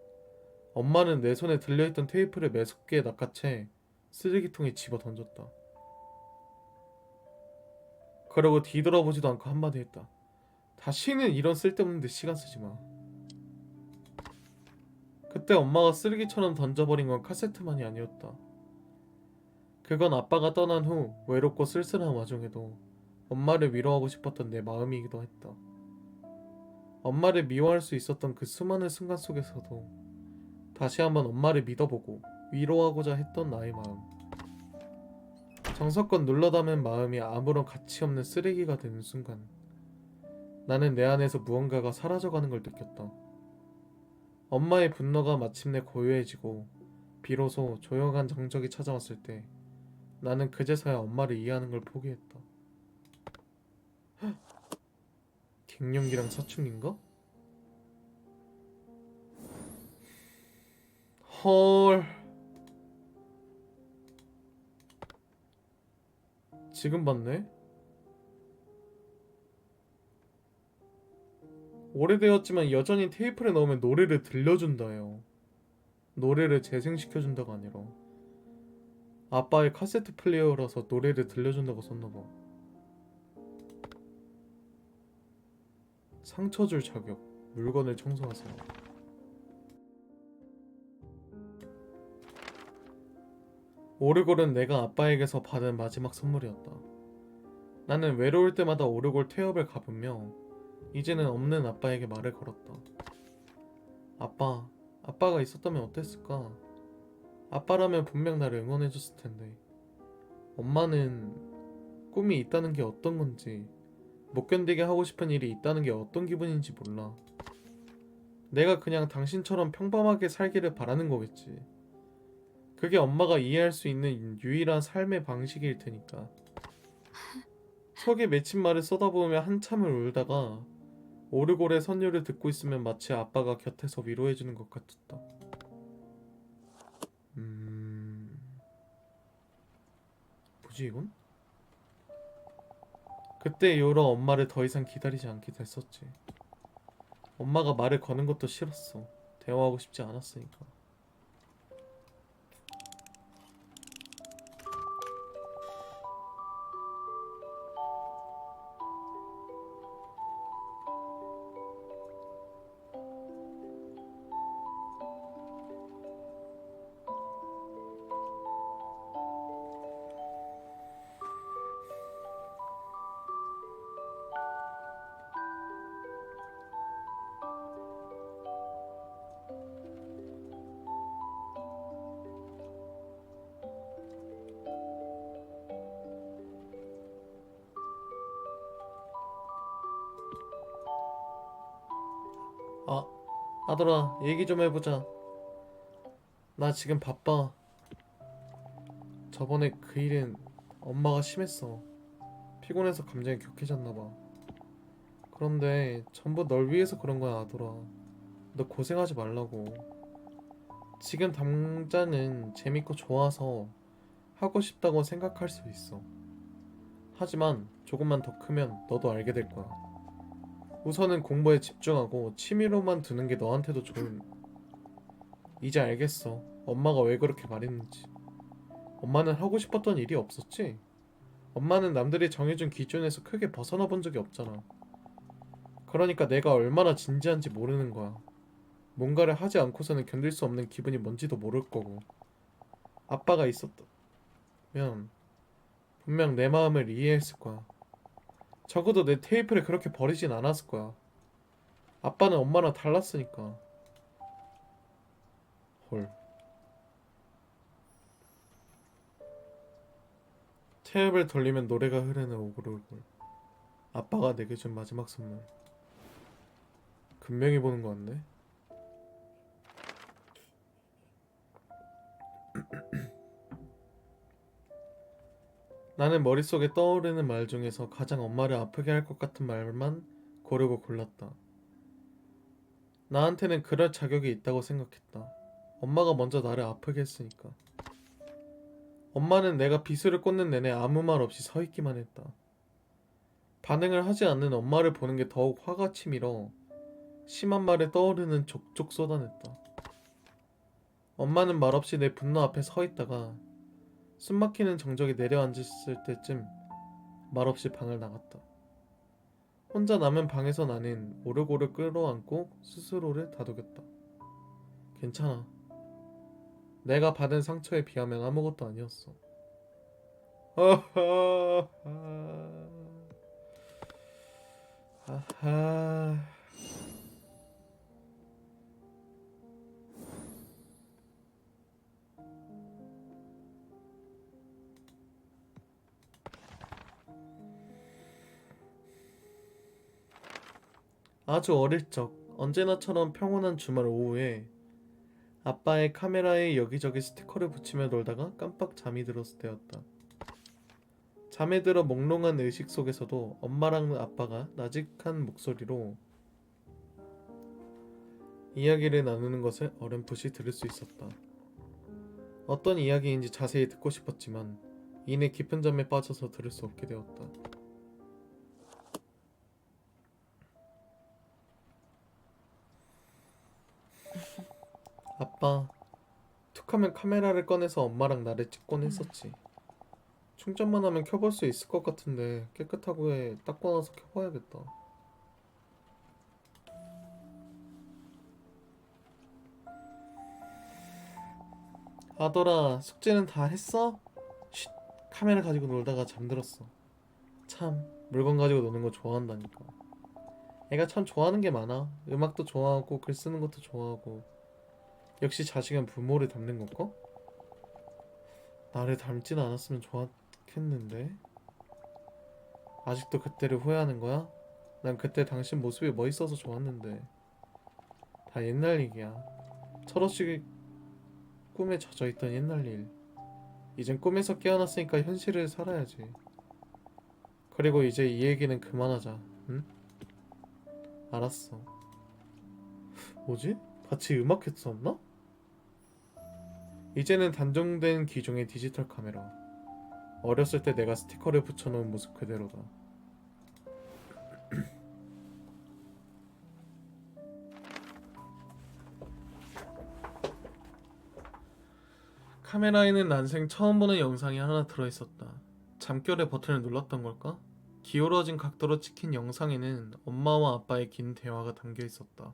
엄마는 내 손에 들려있던 테이프를 매섭게 낚아채 쓰레기통에 집어 던졌다. 그러고 뒤돌아보지도 않고 한마디 했다. 다시는 이런 쓸데없는 데 시간 쓰지 마. 그때 엄마가 쓰레기처럼 던져버린 건 카세트만이 아니었다. 그건 아빠가 떠난 후 외롭고 쓸쓸한 와중에도 엄마를 위로하고 싶었던 내 마음이기도 했다. 엄마를 미워할 수 있었던 그 수많은 순간 속에서도 다시 한번 엄마를 믿어보고 위로하고자 했던 나의 마음. 정성껏 눌러 담은 마음이 아무런 가치 없는 쓰레기가 되는 순간 나는 내 안에서 무언가가 사라져가는 걸 느꼈다. 엄마의 분노가 마침내 고요해지고 비로소 조용한 정적이 찾아왔을 때 나는 그제서야 엄마를 이해하는 걸 포기했다. 갱년기랑 사춘기인가? 헐. 지금 봤네? 오래되었지만 여전히 테이프를 넣으면 노래를 들려준다요. 노래를 재생시켜준다가 아니라 아빠의 카세트 플레이어라서 노래를 들려준다고 썼나봐. 상처 줄 자격. 물건을 청소하세요. 오르골은 내가 아빠에게서 받은 마지막 선물이었다. 나는 외로울 때마다 오르골 태엽을 가보며 이제는 없는 아빠에게 말을 걸었다. 아빠, 아빠가 있었다면 어땠을까? 아빠라면 분명 나를 응원해줬을 텐데. 엄마는 꿈이 있다는 게 어떤 건지, 못 견디게 하고 싶은 일이 있다는 게 어떤 기분인지 몰라. 내가 그냥 당신처럼 평범하게 살기를 바라는 거겠지. 그게 엄마가 이해할 수 있는 유일한 삶의 방식일 테니까. 속에 맺힌 말을 쏟아부으며 한참을 울다가 오르골의 선율을 듣고 있으면 마치 아빠가 곁에서 위로해주는 것 같았다. 뭐지 이건? 그때 이후로 엄마를 더 이상 기다리지 않게 됐었지. 엄마가 말을 거는 것도 싫었어. 대화하고 싶지 않았으니까. 아, 아들아, 얘기 좀 해보자. 나 지금 바빠. 저번에 그 일은 엄마가 심했어. 피곤해서 감정이 격해졌나봐. 그런데 전부 널 위해서 그런 거야, 아들아. 너 고생하지 말라고. 지금 당장은 재밌고 좋아서 하고 싶다고 생각할 수 있어. 하지만 조금만 더 크면 너도 알게 될 거야. 우선은 공부에 집중하고 취미로만 두는 게 너한테도 좋은. 이제 알겠어. 엄마가 왜 그렇게 말했는지. 엄마는 하고 싶었던 일이 없었지? 엄마는 남들이 정해준 기준에서 크게 벗어나 본 적이 없잖아. 그러니까 내가 얼마나 진지한지 모르는 거야. 뭔가를 하지 않고서는 견딜 수 없는 기분이 뭔지도 모를 거고. 아빠가 있었다면 분명 내 마음을 이해했을 거야. 적어도 내 테이프를 그렇게 버리진 않았을 거야. 아빠는 엄마랑 달랐으니까. 헐. 테이프를 돌리면 노래가 흐르는 오글오글. 아빠가 내게 준 마지막 선물. 금명이 보는 거 같네. 나는 머릿속에 떠오르는 말 중에서 가장 엄마를 아프게 할 것 같은 말만 고르고 골랐다. 나한테는 그럴 자격이 있다고 생각했다. 엄마가 먼저 나를 아프게 했으니까. 엄마는 내가 비수를 꽂는 내내 아무 말 없이 서 있기만 했다. 반응을 하지 않는 엄마를 보는 게 더욱 화가 치밀어 심한 말에 떠오르는 족족 쏟아냈다. 엄마는 말없이 내 분노 앞에 서 있다가 숨막히는 정적이 내려앉았을 때쯤 말없이 방을 나갔다. 혼자 남은 방에서 나는 오르고를 끌어안고 스스로를 다독였다. 괜찮아. 내가 받은 상처에 비하면 아무것도 아니었어. 아하, 아하. 아주 어릴 적 언제나처럼 평온한 주말 오후에 아빠의 카메라에 여기저기 스티커를 붙이며 놀다가 깜빡 잠이 들었을 때였다. 잠에 들어 몽롱한 의식 속에서도 엄마랑 아빠가 나직한 목소리로 이야기를 나누는 것을 어렴풋이 들을 수 있었다. 어떤 이야기인지 자세히 듣고 싶었지만 이내 깊은 잠에 빠져서 들을 수 없게 되었다. 아빠, 툭하면 카메라를 꺼내서 엄마랑 나를 찍곤 했었지. 충전만 하면 켜볼 수 있을 것 같은데 깨끗하고 닦고 나서 켜봐야겠다. 아더라, 숙제는 다 했어? 쉿, 카메라 가지고 놀다가 잠들었어. 참, 물건 가지고 노는 거 좋아한다니까. 애가 참 좋아하는 게 많아. 음악도 좋아하고 글 쓰는 것도 좋아하고. 역시 자식은 부모를 닮는 걸까? 나를 닮진 않았으면 좋았겠는데. 아직도 그때를 후회하는 거야? 난 그때 당신 모습이 멋있어서 좋았는데. 다 옛날 얘기야. 철없이 꿈에 젖어있던 옛날 일. 이젠 꿈에서 깨어났으니까 현실을 살아야지. 그리고 이제 이 얘기는 그만하자. 응? 알았어. 뭐지? 같이 음악했었나? 이제는 단종된 기종의 디지털 카메라. 어렸을 때 내가 스티커를 붙여놓은 모습 그대로다. 카메라에는 난생 처음 보는 영상이 하나 들어있었다. 잠결에 버튼을 눌렀던 걸까? 기울어진 각도로 찍힌 영상에는 엄마와 아빠의 긴 대화가 담겨 있었다.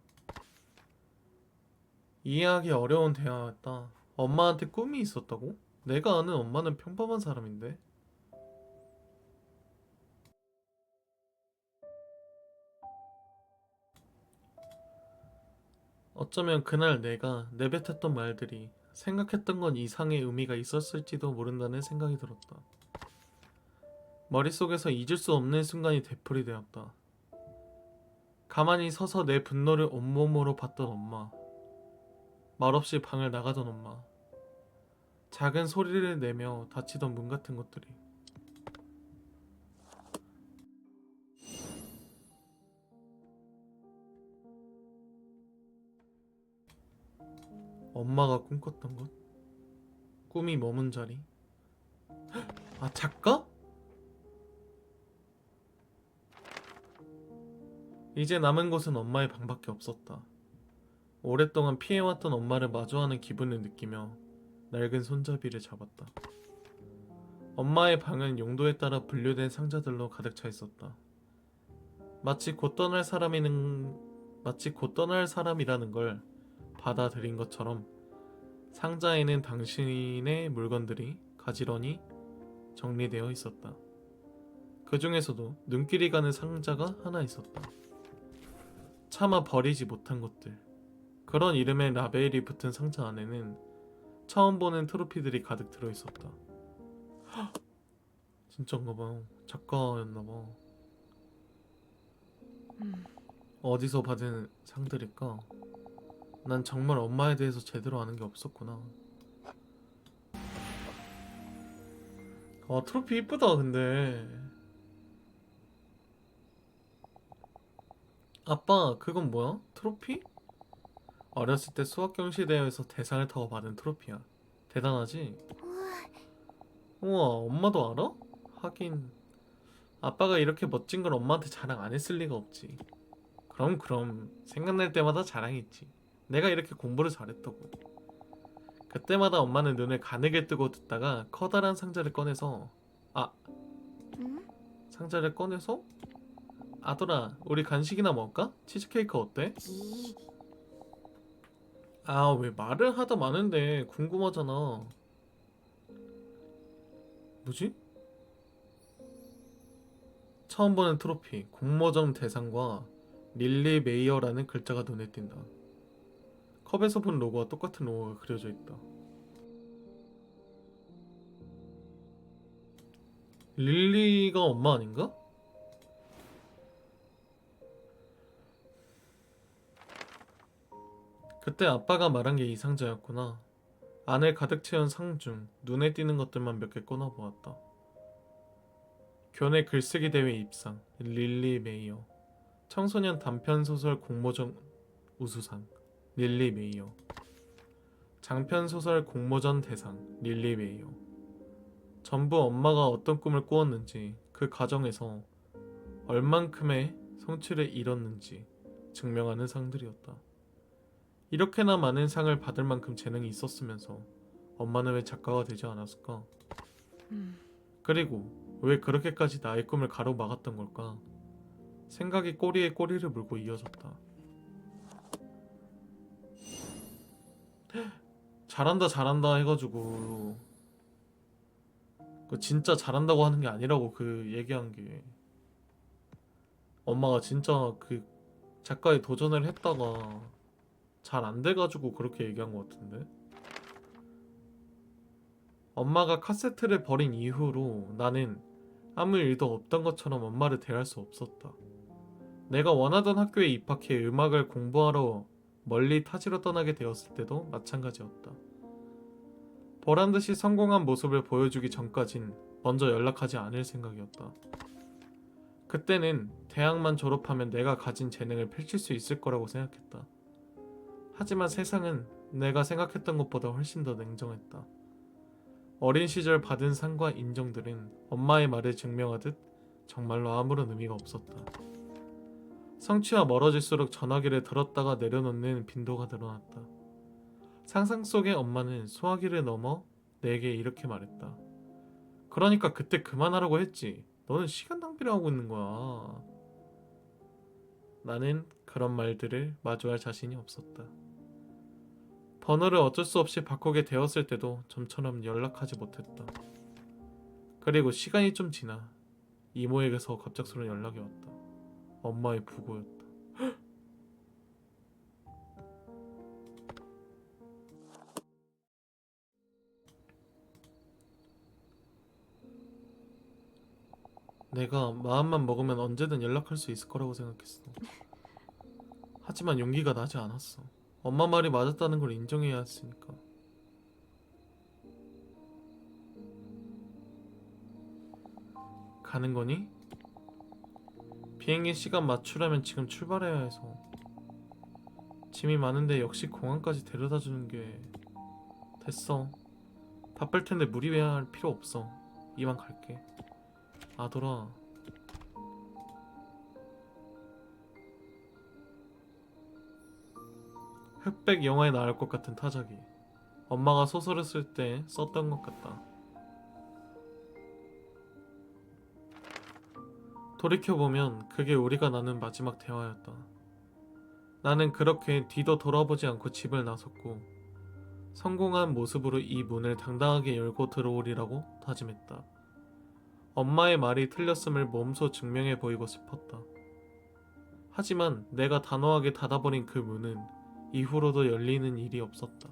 이해하기 어려운 대화였다. 엄마한테 꿈이 있었다고? 내가 아는 엄마는 평범한 사람인데? 어쩌면 그날 내가 내뱉었던 말들이 생각했던 것 이상의 의미가 있었을지도 모른다는 생각이 들었다. 머릿속에서 잊을 수 없는 순간이 되풀이되었다. 가만히 서서 내 분노를 온몸으로 받던 엄마. 말없이 방을 나가던 엄마. 작은 소리를 내며 닫히던 문 같은 것들이. 엄마가 꿈꿨던 것? 꿈이 머문 자리? 아, 작가? 이제 남은 곳은 엄마의 방밖에 없었다. 오랫동안 피해왔던 엄마를 마주하는 기분을 느끼며 낡은 손잡이를 잡았다. 엄마의 방은 용도에 따라 분류된 상자들로 가득 차 있었다. 마치 곧 떠날 사람이라는 걸 받아들인 것처럼 상자에는 당신의 물건들이 가지런히 정리되어 있었다. 그 중에서도 눈길이 가는 상자가 하나 있었다. 차마 버리지 못한 것들. 그런 이름의 라벨이 붙은 상자 안에는 처음 보는 트로피들이 가득 들어 있었다. 진짜인가 봐. 작가였나 봐. 어디서 받은 상들일까? 난 정말 엄마에 대해서 제대로 아는 게 없었구나. 아, 트로피 이쁘다 근데. 아빠, 그건 뭐야? 트로피? 어렸을 때 수학 경시대회에서 대상을 타고 받은 트로피야. 대단하지? 우와, 엄마도 알아? 하긴 아빠가 이렇게 멋진 걸 엄마한테 자랑 안 했을 리가 없지. 그럼 생각날 때마다 자랑했지. 내가 이렇게 공부를 잘했다고. 그때마다 엄마는 눈을 가늘게 뜨고 듣다가 커다란 상자를 꺼내서 상자를 꺼내서 아들아, 우리 간식이나 먹을까? 치즈케이크 어때? 아, 왜 말을 하다 마는데 궁금하잖아. 뭐지? 처음 보는 트로피, 공모전 대상과 릴리 메이어라는 글자가 눈에 띈다. 컵에서 본 로고와 똑같은 로고가 그려져 있다. 릴리가 엄마 아닌가? 그때 아빠가 말한 게 이 상자였구나. 안을 가득 채운 상 중 눈에 띄는 것들만 몇 개 꺼내보았다. 교내 글쓰기 대회 입상, 릴리 메이어. 청소년 단편소설 공모전 우수상, 릴리 메이어. 장편소설 공모전 대상, 릴리 메이어. 전부 엄마가 어떤 꿈을 꾸었는지, 그 과정에서 얼만큼의 성취를 이뤘는지 증명하는 상들이었다. 이렇게나 많은 상을 받을 만큼 재능이 있었으면서 엄마는 왜 작가가 되지 않았을까? 그리고 왜 그렇게까지 나의 꿈을 가로막았던 걸까? 생각이 꼬리에 꼬리를 물고 이어졌다. 잘한다 해가지고 그 진짜 잘한다고 하는 게 아니라고 그 얘기한 게 엄마가 진짜 그 작가에 도전을 했다가 잘 안 돼가지고 그렇게 얘기한 것 같은데. 엄마가 카세트를 버린 이후로 나는 아무 일도 없던 것처럼 엄마를 대할 수 없었다. 내가 원하던 학교에 입학해 음악을 공부하러 멀리 타지로 떠나게 되었을 때도 마찬가지였다. 보란듯이 성공한 모습을 보여주기 전까진 먼저 연락하지 않을 생각이었다. 그때는 대학만 졸업하면 내가 가진 재능을 펼칠 수 있을 거라고 생각했다. 하지만 세상은 내가 생각했던 것보다 훨씬 더 냉정했다. 어린 시절 받은 상과 인정들은 엄마의 말을 증명하듯 정말로 아무런 의미가 없었다. 성취와 멀어질수록 전화기를 들었다가 내려놓는 빈도가 늘어났다. 상상 속의 엄마는 소화기를 넘어 내게 이렇게 말했다. 그러니까 그때 그만하라고 했지. 너는 시간 낭비를 하고 있는 거야. 나는 그런 말들을 마주할 자신이 없었다. 번호를 어쩔 수 없이 바꾸게 되었을 때도 좀처럼 연락하지 못했다. 그리고 시간이 좀 지나 이모에게서 갑작스런 연락이 왔다. 엄마의 부고였다. 내가 마음만 먹으면 언제든 연락할 수 있을 거라고 생각했어. 하지만 용기가 나지 않았어. 엄마 말이 맞았다는 걸 인정해야 했으니까. 가는 거니? 비행기 시간 맞추려면 지금 출발해야 해서. 짐이 많은데 역시 공항까지 데려다 주는 게... 됐어. 바쁠 텐데 무리할 필요 없어. 이만 갈게. 아돌아. 흑백 영화에 나올 것 같은 타자기. 엄마가 소설을 쓸 때 썼던 것 같다. 돌이켜보면 그게 우리가 나눈 마지막 대화였다. 나는 그렇게 뒤도 돌아보지 않고 집을 나섰고 성공한 모습으로 이 문을 당당하게 열고 들어오리라고 다짐했다. 엄마의 말이 틀렸음을 몸소 증명해 보이고 싶었다. 하지만 내가 단호하게 닫아버린 그 문은 이후로도 열리는 일이 없었다.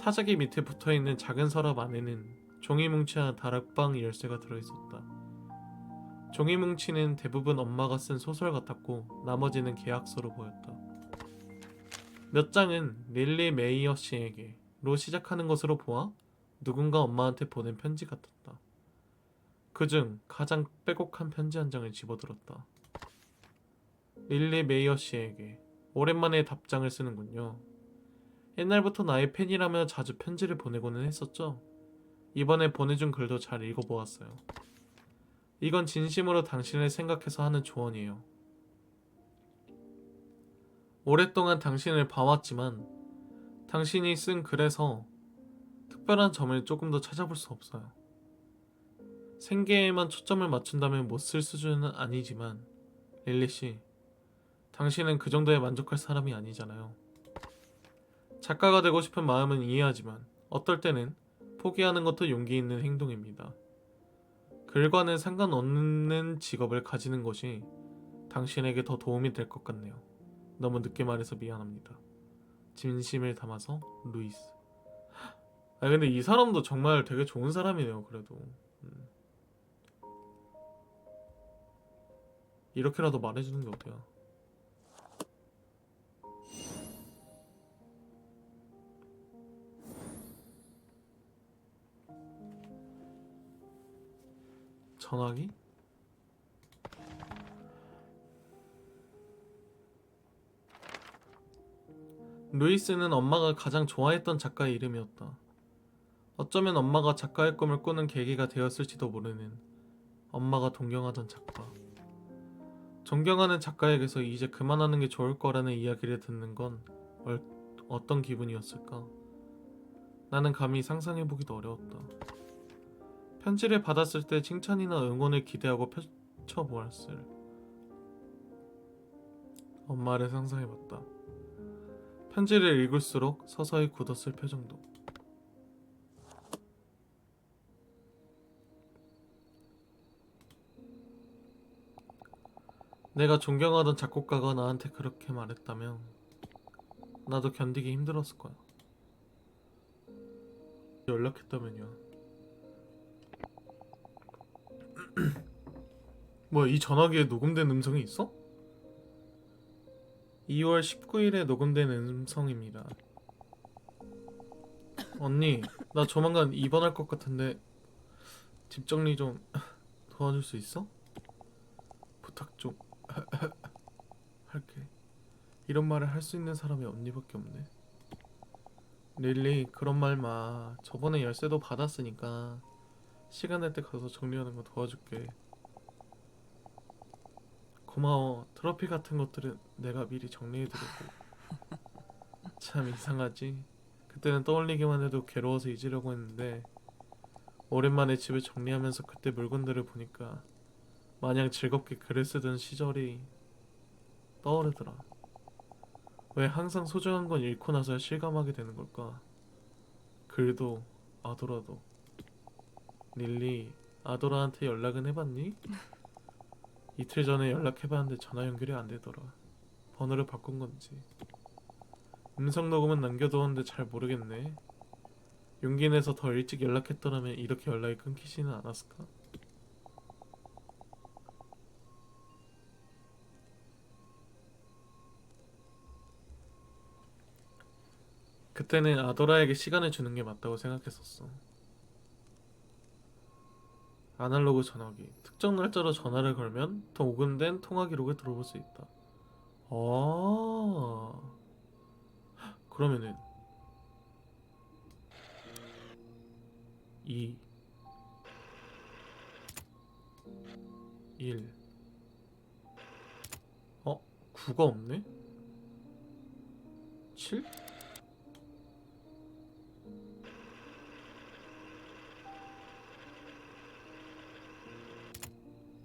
타자기 밑에 붙어있는 작은 서랍 안에는 종이 뭉치와 다락방 열쇠가 들어있었다. 종이 뭉치는 대부분 엄마가 쓴 소설 같았고 나머지는 계약서로 보였다. 몇 장은 릴리 메이어 씨에게로 시작하는 것으로 보아 누군가 엄마한테 보낸 편지 같았다. 그중 가장 빼곡한 편지 한 장을 집어들었다. 릴리 메이어 씨에게. 오랜만에 답장을 쓰는군요. 옛날부터 나의 팬이라며 자주 편지를 보내고는 했었죠. 이번에 보내준 글도 잘 읽어보았어요. 이건 진심으로 당신을 생각해서 하는 조언이에요. 오랫동안 당신을 봐왔지만 당신이 쓴 글에서 특별한 점을 조금 더 찾아볼 수 없어요. 생계에만 초점을 맞춘다면 못 쓸 수준은 아니지만 릴리씨, 당신은 그 정도에 만족할 사람이 아니잖아요. 작가가 되고 싶은 마음은 이해하지만 어떨 때는 포기하는 것도 용기 있는 행동입니다. 글과는 상관없는 직업을 가지는 것이 당신에게 더 도움이 될 것 같네요. 너무 늦게 말해서 미안합니다. 진심을 담아서 루이스. 아 근데 이 사람도 정말 되게 좋은 사람이네요. 그래도 이렇게라도 말해주는 게 어때요? 전화기? 루이스는 엄마가 가장 좋아했던 작가의 이름이었다. 어쩌면 엄마가 작가의 꿈을 꾸는 계기가 되었을지도 모르는 엄마가 동경하던 작가. 존경하는 작가에게서 이제 그만하는 게 좋을 거라는 이야기를 듣는 건 어떤 기분이었을까? 나는 감히 상상해보기도 어려웠다. 편지를 받았을 때 칭찬이나 응원을 기대하고 펼쳐보았을 엄마를 상상해봤다. 편지를 읽을수록 서서히 굳었을 표정도. 내가 존경하던 작곡가가 나한테 그렇게 말했다면 나도 견디기 힘들었을 거야. 연락했다면요. 뭐야, 이 전화기에 녹음된 음성이 있어? 2월 19일에 녹음된 음성입니다. 언니, 나 조만간 입원할 것 같은데 집 정리 좀 도와줄 수 있어? 부탁 좀 할게. 이런 말을 할 수 있는 사람이 언니밖에 없네. 릴리, 그런 말 마. 저번에 열쇠도 받았으니까 시간 날 때 가서 정리하는 거 도와줄게. 고마워. 트로피 같은 것들은 내가 미리 정리해두려고. 참 이상하지? 그때는 떠올리기만 해도 괴로워서 잊으려고 했는데 오랜만에 집을 정리하면서 그때 물건들을 보니까 마냥 즐겁게 글을 쓰던 시절이 떠오르더라. 왜 항상 소중한 건 잃고 나서야 실감하게 되는 걸까? 글도 아도라도. 릴리, 아도라한테 연락은 해봤니? 이틀 전에 연락해봤는데 전화 연결이 안 되더라. 번호를 바꾼 건지. 음성 녹음은 남겨두었는데 잘 모르겠네. 용기 내서 더 일찍 연락했더라면 이렇게 연락이 끊기지는 않았을까? 그때는 아도라에게 시간을 주는 게 맞다고 생각했었어. 아날로그 전화기. 특정 날짜로 전화를 걸면 더 오근된 통화 기록을 들어볼 수 있다. 아, 그러면은 2, 1. 9가 없네? 7?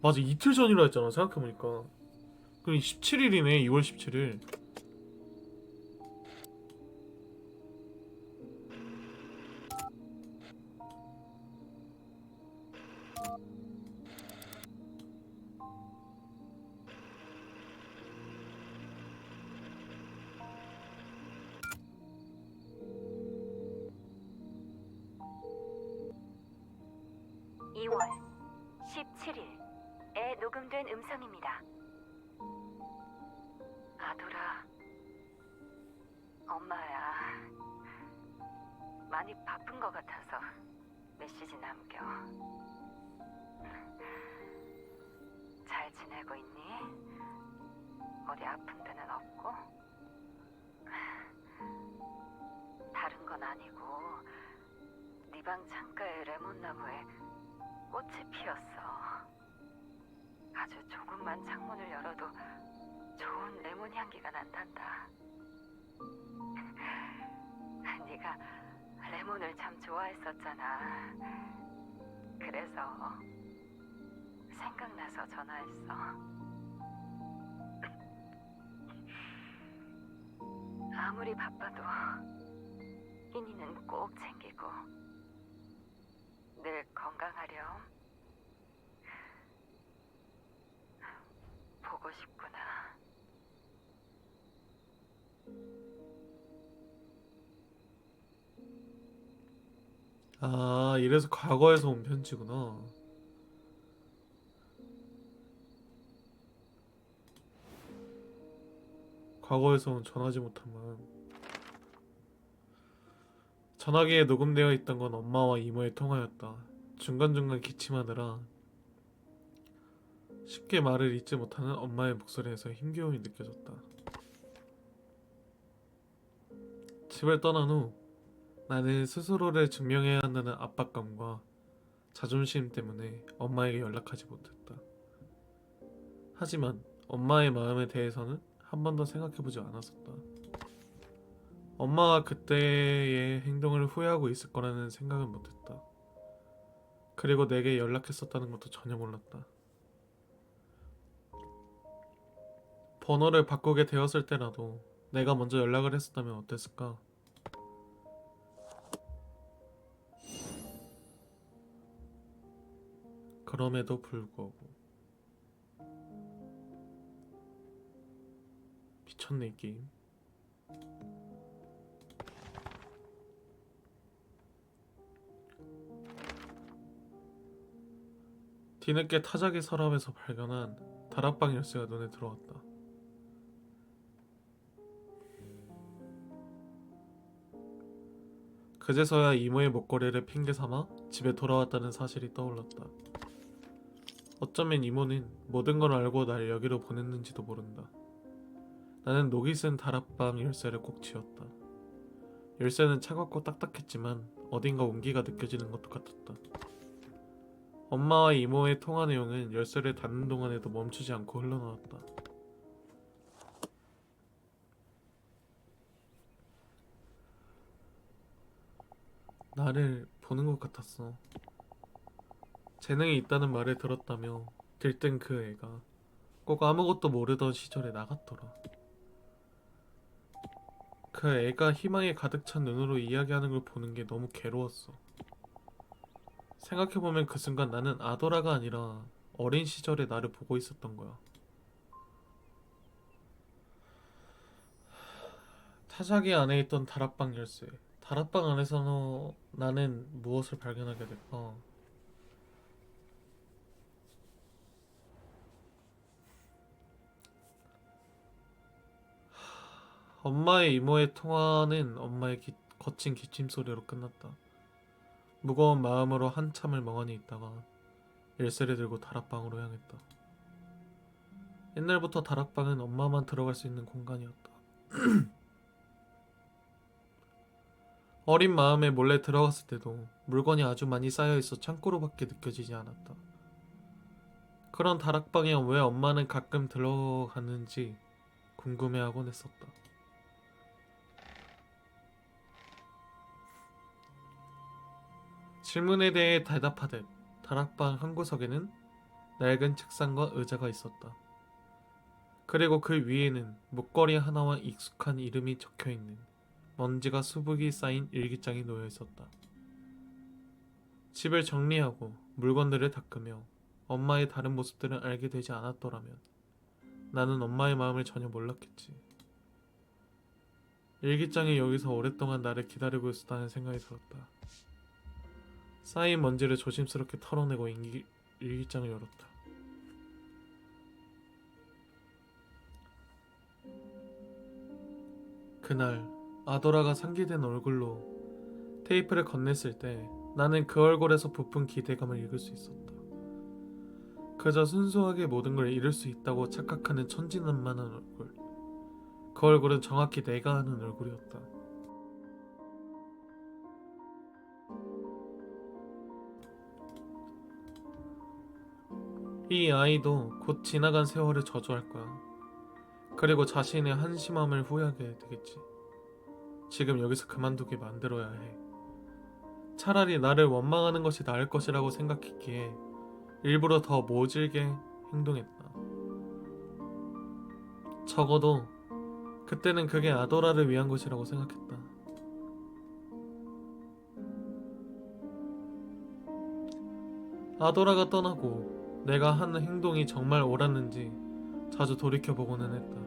맞아, 이틀 전이라 했잖아, 생각해보니까. 그럼 17일이네, 2월 17일. 2월 17일에 녹음된 음성입니다. 아돌아, 엄마야. 많이 바쁜 것 같아서 메시지 남겨. 잘 지내고 있니? 어디 아픈 데는 없고? 다른 건 아니고 네 방 창가의 레몬나무에 꽃이 피었어. 아주 조금만 창문을 열어도 좋은 레몬 향기가 난단다. 네가 레몬을 참 좋아했었잖아. 그래서 생각나서 전화했어. 아무리 바빠도 이니는 꼭 챙기고 늘 건강하렴. 보고 싶구나. 아, 이래서 과거에서 온 편지구나. 과거에서 온 전하지 못한 마음. 전화기에 녹음되어 있던 건 엄마와 이모의 통화였다. 중간중간 기침하느라 쉽게 말을 잇지 못하는 엄마의 목소리에서 힘겨움이 느껴졌다. 집을 떠난 후 나는 스스로를 증명해야 한다는 압박감과 자존심 때문에 엄마에게 연락하지 못했다. 하지만 엄마의 마음에 대해서는 한 번도 생각해보지 않았었다. 엄마가 그때의 행동을 후회하고 있을 거라는 생각은 못했다. 그리고 내게 연락했었다는 것도 전혀 몰랐다. 번호를 바꾸게 되었을 때라도 내가 먼저 연락을 했었다면 어땠을까? 그럼에도 불구하고 미쳤네 이 게임. 뒤늦게 타자기 서랍에서 발견한 다락방 열쇠가 눈에 들어왔다. 그제서야 이모의 목걸이를 핑계 삼아 집에 돌아왔다는 사실이 떠올랐다. 어쩌면 이모는 모든 걸 알고 날 여기로 보냈는지도 모른다. 나는 녹이 쓴 다락방 열쇠를 꼭 쥐었다. 열쇠는 차갑고 딱딱했지만 어딘가 온기가 느껴지는 것도 같았다. 엄마와 이모의 통화 내용은 열쇠를 닫는 동안에도 멈추지 않고 흘러나왔다. 나를 보는 것 같았어. 재능이 있다는 말을 들었다며 들뜬 그 애가 꼭 아무것도 모르던 시절에 나갔더라. 그 애가 희망에 가득 찬 눈으로 이야기하는 걸 보는 게 너무 괴로웠어. 생각해보면 그 순간 나는 아도라가 아니라 어린 시절의 나를 보고 있었던 거야. 타자기 안에 있던 다락방 열쇠. 다락방 안에서 나는 무엇을 발견하게 될까? 엄마의 이모의 통화는 엄마의 거친 기침 소리로 끝났다. 무거운 마음으로 한참을 멍하니 있다가 열쇠를 들고 다락방으로 향했다. 옛날부터 다락방은 엄마만 들어갈 수 있는 공간이었다. 어린 마음에 몰래 들어갔을 때도 물건이 아주 많이 쌓여있어 창고로밖에 느껴지지 않았다. 그런 다락방에 왜 엄마는 가끔 들어가는지 궁금해하곤 했었다. 질문에 대해 대답하듯 다락방 한 구석에는 낡은 책상과 의자가 있었다. 그리고 그 위에는 목걸이 하나와 익숙한 이름이 적혀있는 먼지가 수북이 쌓인 일기장이 놓여 있었다. 집을 정리하고 물건들을 닦으며 엄마의 다른 모습들을 알게 되지 않았더라면 나는 엄마의 마음을 전혀 몰랐겠지. 일기장이 여기서 오랫동안 나를 기다리고 있었다는 생각이 들었다. 쌓인 먼지를 조심스럽게 털어내고 일기장을 열었다. 그날 아도라가 상기된 얼굴로 테이프를 건넸을 때 나는 그 얼굴에서 부푼 기대감을 읽을 수 있었다. 그저 순수하게 모든 걸 잃을 수 있다고 착각하는 천진난만한 얼굴. 그 얼굴은 정확히 내가 아는 얼굴이었다. 이 아이도 곧 지나간 세월을 저주할 거야. 그리고 자신의 한심함을 후회하게 되겠지. 지금 여기서 그만두게 만들어야 해. 차라리 나를 원망하는 것이 나을 것이라고 생각했기에 일부러 더 모질게 행동했다. 적어도 그때는 그게 아도라를 위한 것이라고 생각했다. 아도라가 떠나고 내가 한 행동이 정말 옳았는지 자주 돌이켜보고는 했다.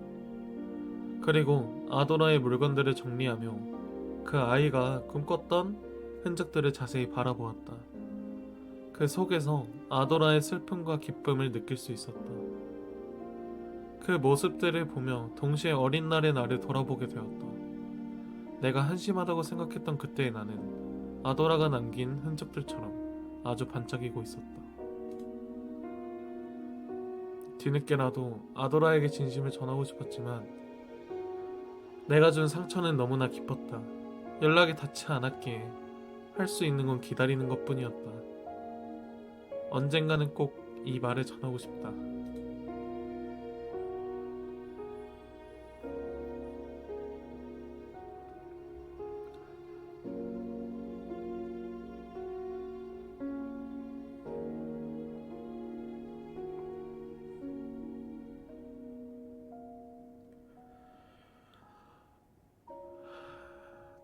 그리고 아도라의 물건들을 정리하며 그 아이가 꿈꿨던 흔적들을 자세히 바라보았다. 그 속에서 아도라의 슬픔과 기쁨을 느낄 수 있었다. 그 모습들을 보며 동시에 어린 날의 나를 돌아보게 되었다. 내가 한심하다고 생각했던 그때의 나는 아도라가 남긴 흔적들처럼 아주 반짝이고 있었다. 뒤늦게라도 아도라에게 진심을 전하고 싶었지만 내가 준 상처는 너무나 깊었다. 연락이 닿지 않았기에 할 수 있는 건 기다리는 것뿐이었다. 언젠가는 꼭 이 말을 전하고 싶다.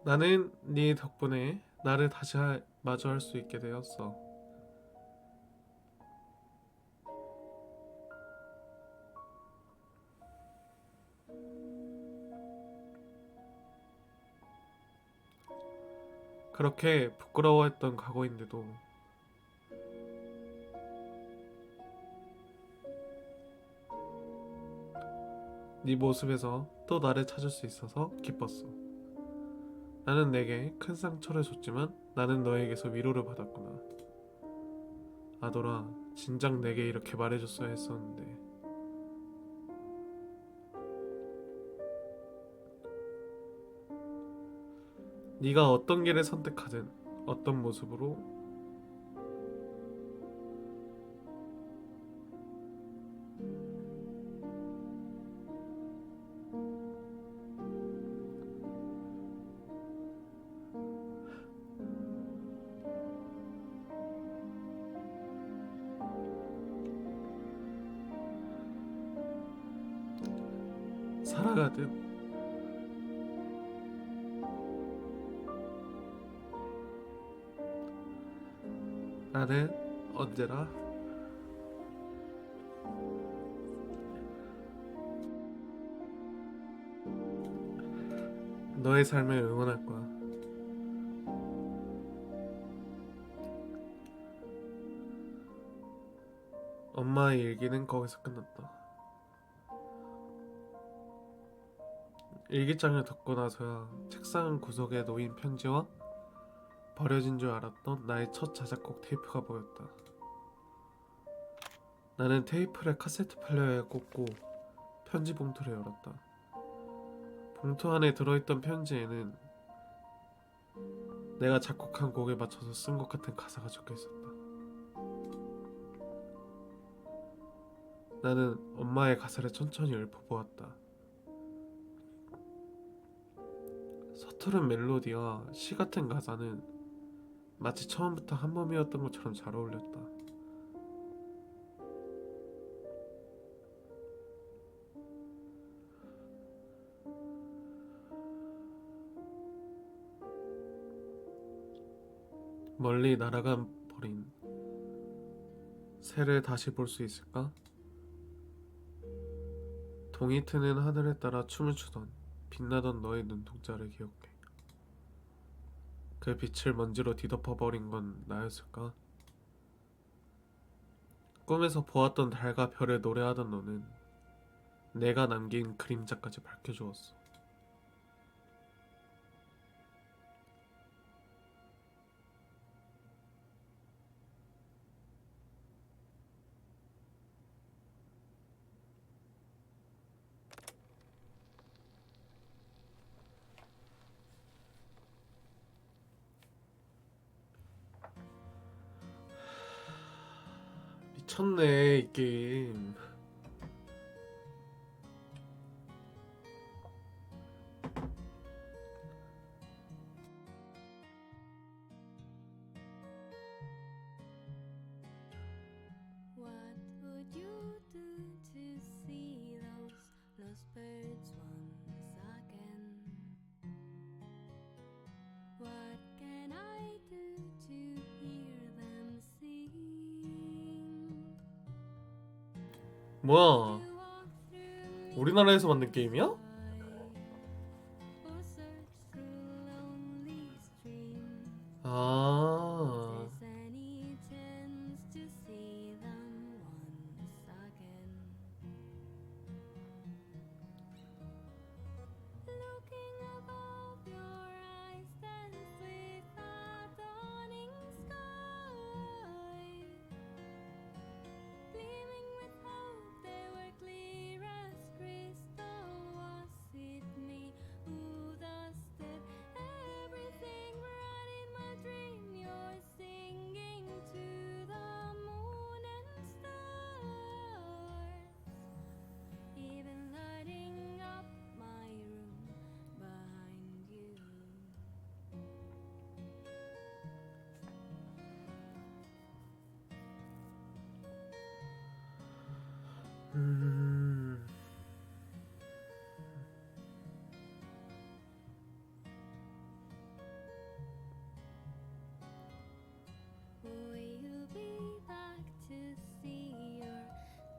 나는 네 덕분에 나를 다시 마주할 수 있게 되었어. 그렇게 부끄러워했던 과거인데도 네 모습에서 또 나를 찾을 수 있어서 기뻤어. 나는 내게 큰 상처를 줬지만 나는 너에게서 위로를 받았구나. 아도라, 진작 내게 이렇게 말해줬어야 했었는데. 네가 어떤 길을 선택하든 어떤 모습으로 살아가든 나는 언제나 너의 삶을 응원할 거야. 엄마의 일기는 거기서 끝났다. 일기장을 덮고 나서야 책상 구석에 놓인 편지와 버려진 줄 알았던 나의 첫 자작곡 테이프가 보였다. 나는 테이프를 카세트 플레이어에 꽂고 편지 봉투를 열었다. 봉투 안에 들어있던 편지에는 내가 작곡한 곡에 맞춰서 쓴 것 같은 가사가 적혀 있었다. 나는 엄마의 가사를 천천히 읊어보았다. 서투른 멜로디와 시 같은 가사는 마치 처음부터 한 몸이었던 것처럼 잘 어울렸다. 멀리 날아가 버린 새를 다시 볼 수 있을까? 동이 트는 하늘에 따라 춤을 추던 빛나던 너의 눈동자를 기억해. 그 빛을 먼지로 뒤덮어버린 건 나였을까? 꿈에서 보았던 달과 별을 노래하던 너는 내가 남긴 그림자까지 밝혀주었어. 미쳤네 이 게임. What would you do to see those lost birds once again? What can I do to hear them sing? 뭐야? You walk through 우리나라에서 만든 게임이야? or search through lonely streams. 아, Is any chance to see them once again? Looking above, your eyes dance with a dawning sky. Gleaming with hope, they were clear as crystal. Was it me who dusted everything right in my dream? You're singing to the moon and stars, even lighting up my room behind you. 음, Will you be back to see your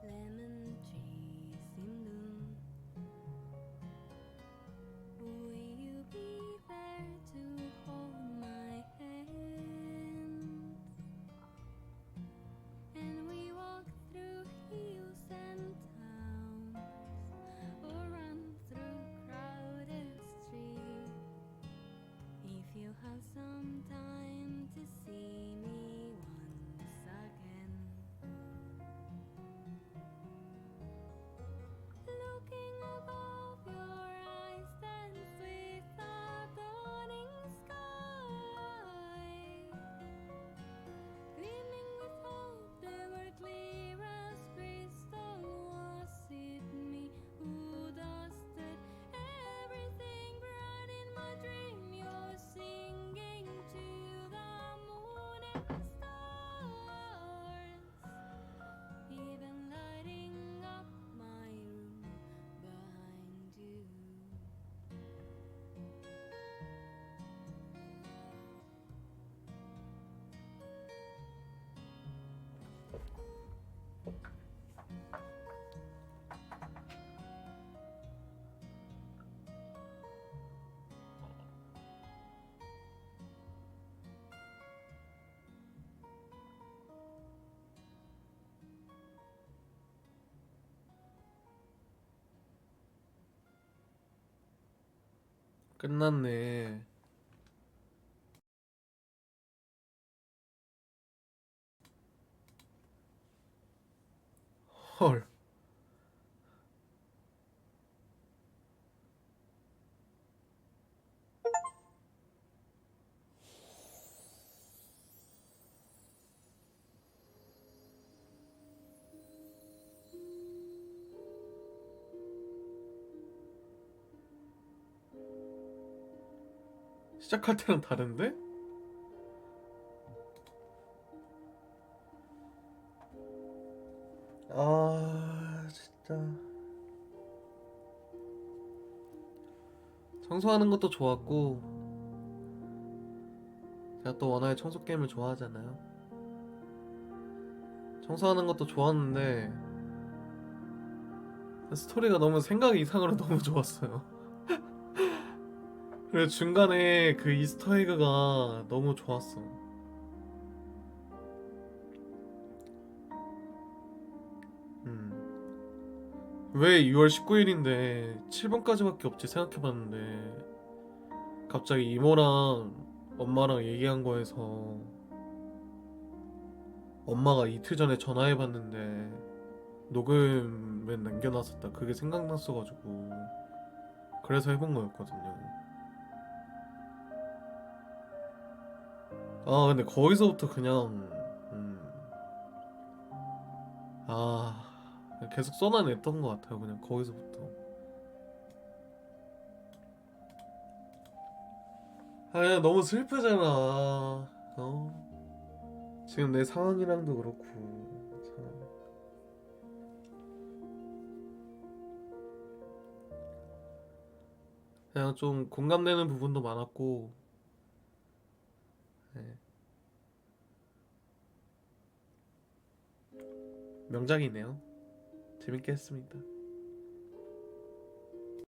lemon trees in bloom? Will you be there to hold my hand? And we walk through hills and towns, or run through crowded streets. If you have some time to see me once again. Looking above, your eyes dance with a dawning sky. Gleaming with hope, they were clear as crystal. Was it me who dusted everything bright in my dream? You're singing to the moon and stars, even lighting up my room behind you. 끝났네. 헐. 시작할 때랑 다른데? 아 진짜 청소하는 것도 좋았고 제가 또 워낙에 청소 게임을 좋아하잖아요. 청소하는 것도 좋았는데 스토리가 너무 생각 이상으로 너무 좋았어요. 그리고 중간에 그 이스터 에그가 너무 좋았어. 왜 6월 19일인데 7번까지밖에 없지 생각해봤는데 갑자기 이모랑 엄마랑 얘기한 거에서 엄마가 이틀 전에 전화해봤는데 녹음에 남겨놨었다. 그게 생각났어가지고 그래서 해본 거였거든요. 아 근데 거기서부터 그냥 아 계속 쏟아냈던 것 같아요. 그냥 거기서부터. 아 그냥 너무 슬프잖아. 지금 내 상황이랑도 그렇고 참. 그냥 좀 공감되는 부분도 많았고 네. 명작이네요. 재밌게 했습니다.